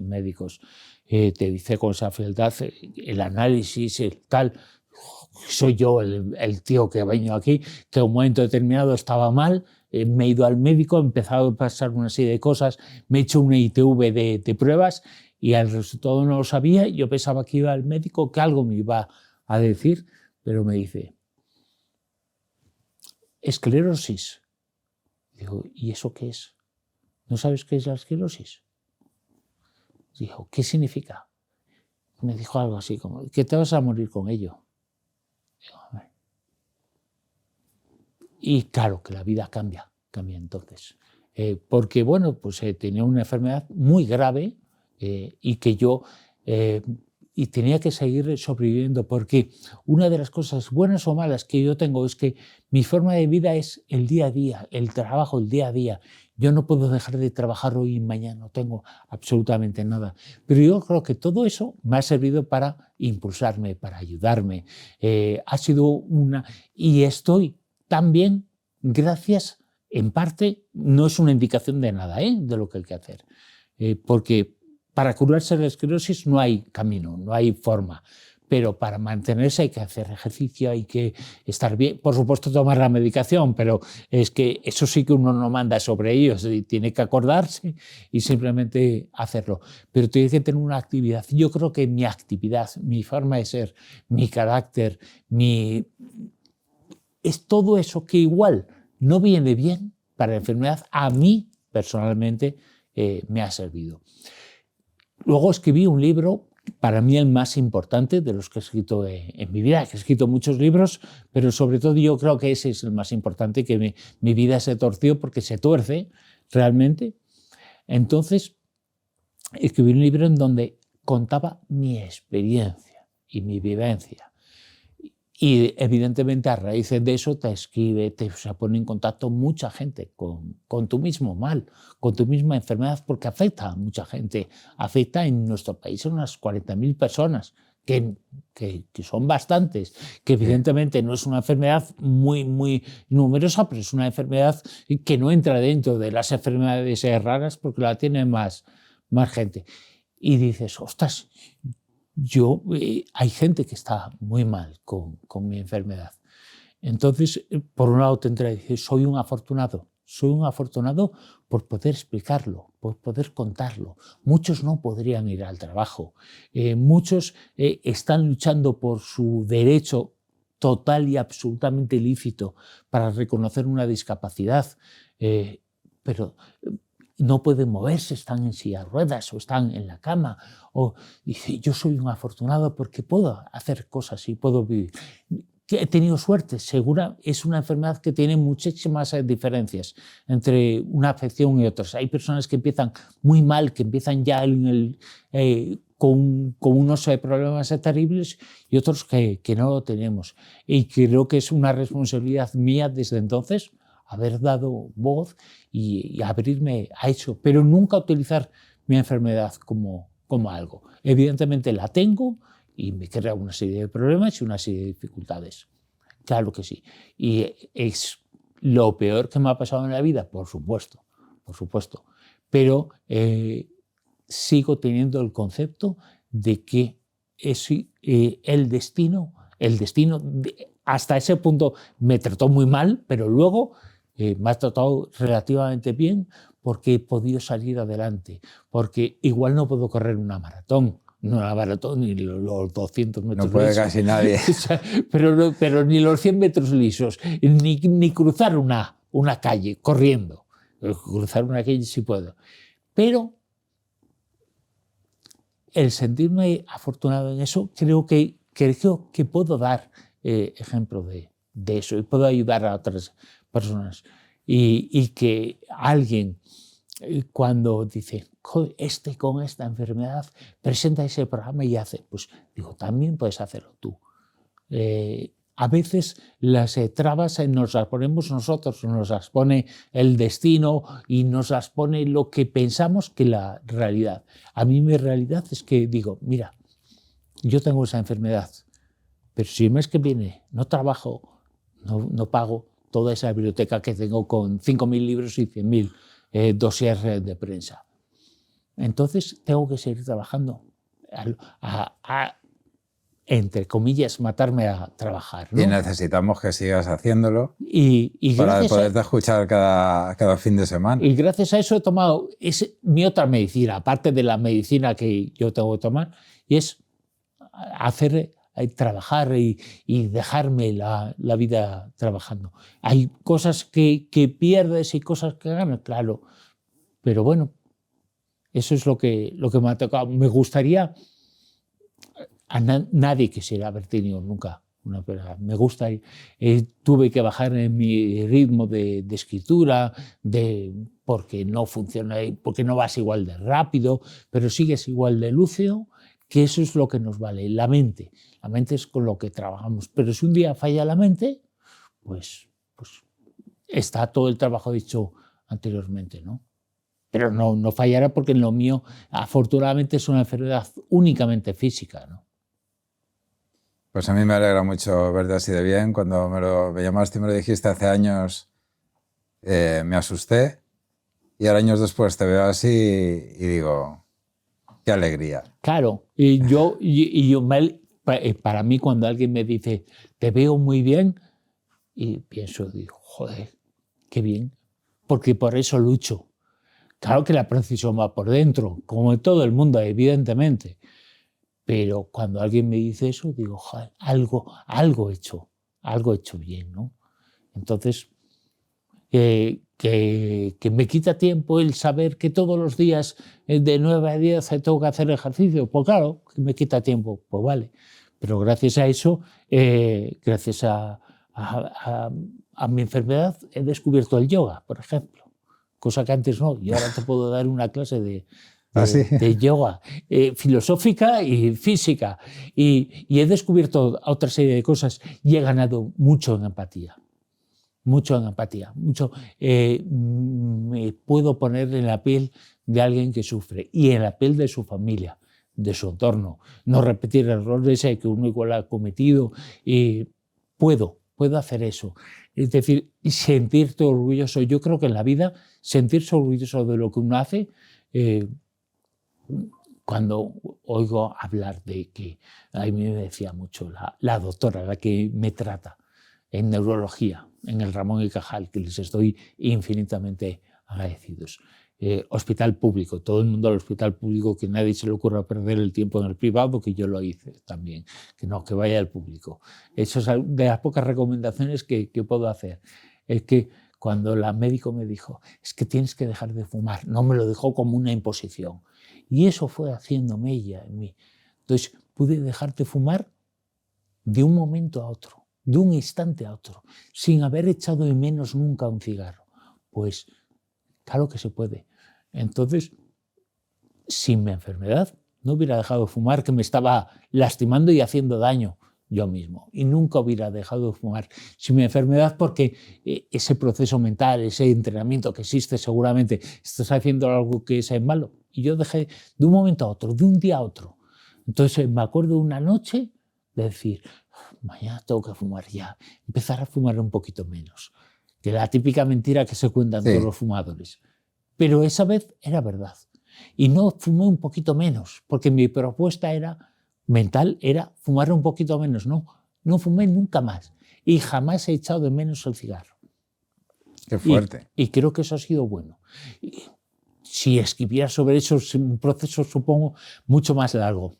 médicos, te dice con esa frialdad, el análisis, el tal... Soy yo el tío que vengo aquí, que en un momento determinado estaba mal, me he ido al médico, he empezado a pasar una serie de cosas, me he hecho una ITV de pruebas y el resultado no lo sabía. Yo pensaba que iba al médico, que algo me iba a decir, pero me dice, esclerosis. Digo, ¿y eso qué es? ¿No sabes qué es la esclerosis? Dijo, ¿qué significa? Me dijo algo así como, que te vas a morir con ello. Digo, a ver. Y claro que la vida cambia entonces. Porque, bueno, pues tenía una enfermedad muy grave y que yo y tenía que seguir sobreviviendo, porque una de las cosas buenas o malas que yo tengo es que mi forma de vida es el día a día, el trabajo, el día a día. Yo no puedo dejar de trabajar hoy y mañana, no tengo absolutamente nada. Pero yo creo que todo eso me ha servido para impulsarme, para ayudarme. Ha sido una... Y estoy tan bien gracias, en parte, no es una indicación de nada, de lo que hay que hacer. Porque para curarse la esclerosis no hay camino, no hay forma. Pero para mantenerse hay que hacer ejercicio, hay que estar bien. Por supuesto, tomar la medicación, pero es que eso sí que uno no manda sobre ellos y tiene que acordarse y simplemente hacerlo. Pero tiene que tener una actividad. Yo creo que mi actividad, mi forma de ser, mi carácter, es todo eso que igual no viene bien para la enfermedad, a mí personalmente me ha servido. Luego escribí un libro, para mí el más importante de los que he escrito en mi vida. He escrito muchos libros, pero sobre todo yo creo que ese es el más importante, que mi vida se torció porque se tuerce realmente. Entonces escribí un libro en donde contaba mi experiencia y mi vivencia. Y evidentemente a raíz de eso se pone en contacto mucha gente con tu mismo mal, con tu misma enfermedad, porque afecta a mucha gente. Afecta en nuestro país a unas 40.000 personas, que son bastantes, que evidentemente no es una enfermedad muy numerosa, pero es una enfermedad que no entra dentro de las enfermedades raras porque la tiene más gente. Y dices, ostras, hay gente que está muy mal con mi enfermedad. Entonces, por un lado tendré que decir, soy un afortunado por poder explicarlo, por poder contarlo. Muchos no podrían ir al trabajo, muchos están luchando por su derecho total y absolutamente lícito para reconocer una discapacidad, pero no pueden moverse, están en silla de ruedas o están en la cama. O dice, yo soy un afortunado porque puedo hacer cosas y puedo vivir. He tenido suerte, segura, es una enfermedad que tiene muchísimas diferencias entre una afección y otras. Hay personas que empiezan muy mal, que empiezan ya con unos problemas terribles y otros que no lo tenemos. Y creo que es una responsabilidad mía desde entonces haber dado voz y abrirme a eso, pero nunca utilizar mi enfermedad como algo. Evidentemente la tengo y me crea una serie de problemas y una serie de dificultades. Claro que sí. Y es lo peor que me ha pasado en la vida, por supuesto. Pero sigo teniendo el concepto de que el destino hasta ese punto me trató muy mal, pero luego me ha tratado relativamente bien porque he podido salir adelante, porque igual no puedo correr una maratón, ni los 200 metros no puede lisos. Casi nadie. pero ni los 100 metros lisos, ni cruzar una calle corriendo. Cruzar una calle sí puedo. Pero el sentirme afortunado en eso, creo que puedo dar ejemplo de eso y puedo ayudar a otras personas. Y que alguien, cuando dice, con esta enfermedad, presenta ese programa y hace, pues digo, también puedes hacerlo tú. A veces las trabas nos las ponemos nosotros, nos las pone el destino y nos las pone lo que pensamos que la realidad. A mí mi realidad es que digo, mira, yo tengo esa enfermedad, pero si el mes que viene no trabajo, no pago toda esa biblioteca que tengo con 5.000 libros y 100.000 dossiers de prensa. Entonces tengo que seguir trabajando, entre comillas, matarme a trabajar, ¿no? Y necesitamos que sigas haciéndolo y para poderte escuchar cada fin de semana. Y gracias a eso he tomado mi otra medicina, aparte de la medicina que yo tengo que tomar, y es hacer trabajar y dejarme la vida trabajando. Hay cosas que pierdes y cosas que ganas, claro, pero bueno, eso es lo que me ha tocado. Me gustaría, nadie quisiera haber tenido nunca una enfermedad. Me gusta, tuve que bajar en mi ritmo de escritura, porque no funciona, porque no vas igual de rápido, pero sigues igual de lúcido, que eso es lo que nos vale. La mente es con lo que trabajamos, pero si un día falla la mente, pues está todo el trabajo hecho anteriormente, ¿no? Pero no fallará porque en lo mío, afortunadamente, es una enfermedad únicamente física, ¿no? Pues a mí me alegra mucho verte así de bien. Cuando me llamaste y me lo dijiste hace años, me asusté. Y ahora años después te veo así y digo, qué alegría. Claro, para mí cuando alguien me dice, te veo muy bien, y digo, joder, qué bien, porque por eso lucho. Claro que la precisión va por dentro, como en todo el mundo, evidentemente. Pero cuando alguien me dice eso, digo, joder, algo he hecho bien, ¿no? Entonces, que me quita tiempo el saber que todos los días de 9 a 10 tengo que hacer ejercicio. Pues claro, que me quita tiempo, pues vale. Pero gracias a eso, gracias a mi enfermedad, he descubierto el yoga, por ejemplo. Cosa que antes no. Y ahora te puedo dar una clase de yoga filosófica y física. Y he descubierto otra serie de cosas y he ganado mucho en empatía. Me puedo poner en la piel de alguien que sufre y en la piel de su familia, de su entorno. No repetir errores que uno igual ha cometido. Y puedo hacer eso. Es decir, sentirte orgulloso. Yo creo que en la vida, sentirse orgulloso de lo que uno hace, cuando oigo hablar de que, a mí me decía mucho la doctora, la que me trata en neurología, en el Ramón y Cajal, que les estoy infinitamente agradecidos. Hospital público, todo el mundo al hospital público, que nadie se le ocurra perder el tiempo en el privado, que yo lo hice también, que vaya al público. Eso es de las pocas recomendaciones que puedo hacer. Es que cuando la médico me dijo, es que tienes que dejar de fumar, no me lo dejó como una imposición. Y eso fue haciendo mella en mí. Entonces pude dejar de fumar de un momento a otro, de un instante a otro, sin haber echado de menos nunca un cigarro. Pues claro que se puede. Entonces, sin mi enfermedad, no hubiera dejado de fumar, que me estaba lastimando y haciendo daño yo mismo. Y nunca hubiera dejado de fumar sin mi enfermedad, porque ese proceso mental, ese entrenamiento que existe seguramente, estás haciendo algo que es malo. Y yo dejé de un momento a otro, de un día a otro. Entonces me acuerdo una noche de decir, mañana tengo que fumar ya, empezar a fumar un poquito menos. Que la típica mentira que se cuentan todos los fumadores. Pero esa vez era verdad. Y no fumé un poquito menos, porque mi propuesta mental era fumar un poquito menos. No fumé nunca más. Y jamás he echado de menos el cigarro. Qué fuerte. Y creo que eso ha sido bueno. Si escribiera sobre eso, es un proceso, supongo, mucho más largo.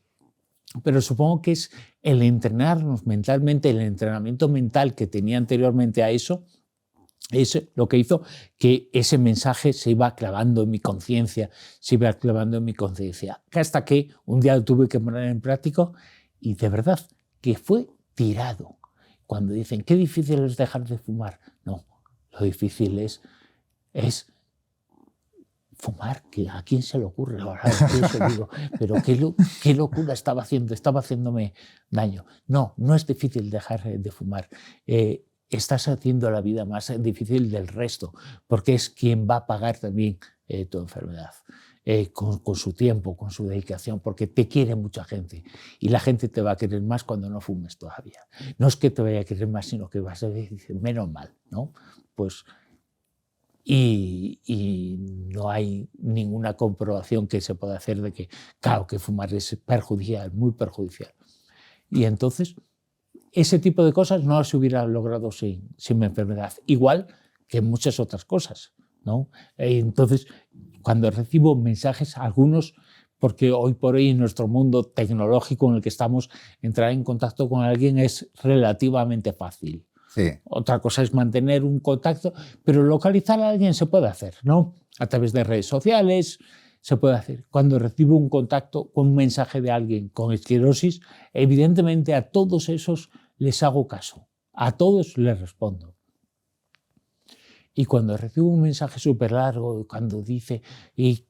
Pero supongo que es el entrenarnos mentalmente, el entrenamiento mental que tenía anteriormente a eso, es lo que hizo que ese mensaje se iba clavando en mi conciencia, hasta que un día lo tuve que poner en práctica y de verdad que fue tirado. Cuando dicen, qué difícil es dejar de fumar. No, lo difícil es fumar, que a quién se le ocurre. Ahora digo, pero qué locura estaba haciéndome daño. No es difícil dejar de fumar. Estás haciendo la vida más difícil del resto, porque es quien va a pagar también tu enfermedad, con su tiempo, con su dedicación, porque te quiere mucha gente y la gente te va a querer más cuando no fumes todavía. No es que te vaya a querer más, sino que vas a decir, menos mal, ¿no? Pues, y no hay ninguna comprobación que se pueda hacer de que, claro, que fumar es perjudicial, muy perjudicial. Y entonces, ese tipo de cosas no las hubiera logrado sin mi enfermedad, igual que muchas otras cosas, ¿no? Entonces, cuando recibo mensajes, algunos porque hoy por hoy en nuestro mundo tecnológico en el que estamos, entrar en contacto con alguien es relativamente fácil. Sí. Otra cosa es mantener un contacto, pero localizar a alguien se puede hacer, ¿no? A través de redes sociales se puede hacer. Cuando recibo un contacto con un mensaje de alguien con esclerosis, evidentemente a todos esos les hago caso, a todos les respondo. Y cuando recibo un mensaje súper largo, cuando dice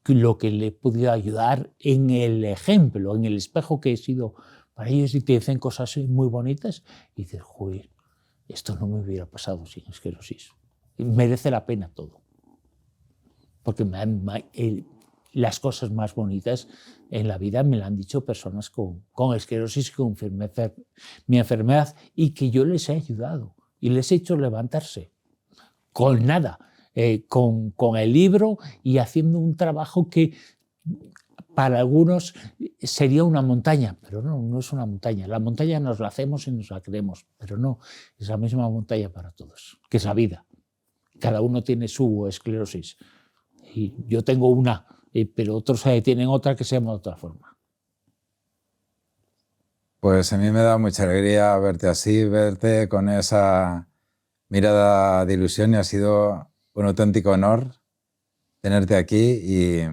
lo que le he podido ayudar en el ejemplo, en el espejo que he sido para ellos, y te dicen cosas muy bonitas, y dices, joder, esto no me hubiera pasado sin esclerosis. Merece la pena todo. Porque las cosas más bonitas en la vida me las han dicho personas con esclerosis, con mi enfermedad, y que yo les he ayudado y les he hecho levantarse. Con nada, con el libro y haciendo un trabajo que para algunos sería una montaña, pero no es una montaña. La montaña nos la hacemos y nos la creemos, pero no, es la misma montaña para todos, que es la vida. Cada uno tiene su esclerosis. Y yo tengo una, pero otros tienen otra que se llama de otra forma. Pues a mí me da mucha alegría verte así, verte con esa mirada de ilusión, y ha sido un auténtico honor tenerte aquí y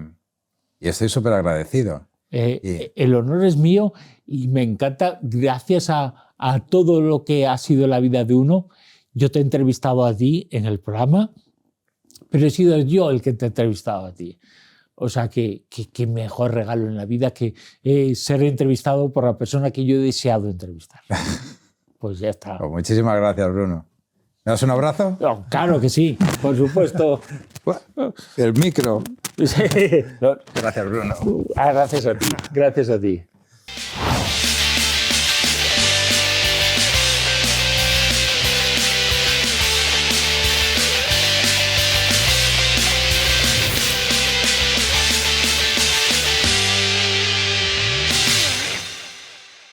estoy súper agradecido. El honor es mío y me encanta, gracias a todo lo que ha sido la vida de uno. Yo te he entrevistado a ti en el programa, pero he sido yo el que te he entrevistado a ti. O sea, que mejor regalo en la vida que ser entrevistado por la persona que yo he deseado entrevistar. Pues ya está. Pues muchísimas gracias, Bruno. ¿Me das un abrazo? No, claro que sí, por supuesto. El micro. Sí. Gracias, Bruno. Gracias a ti. Gracias a ti.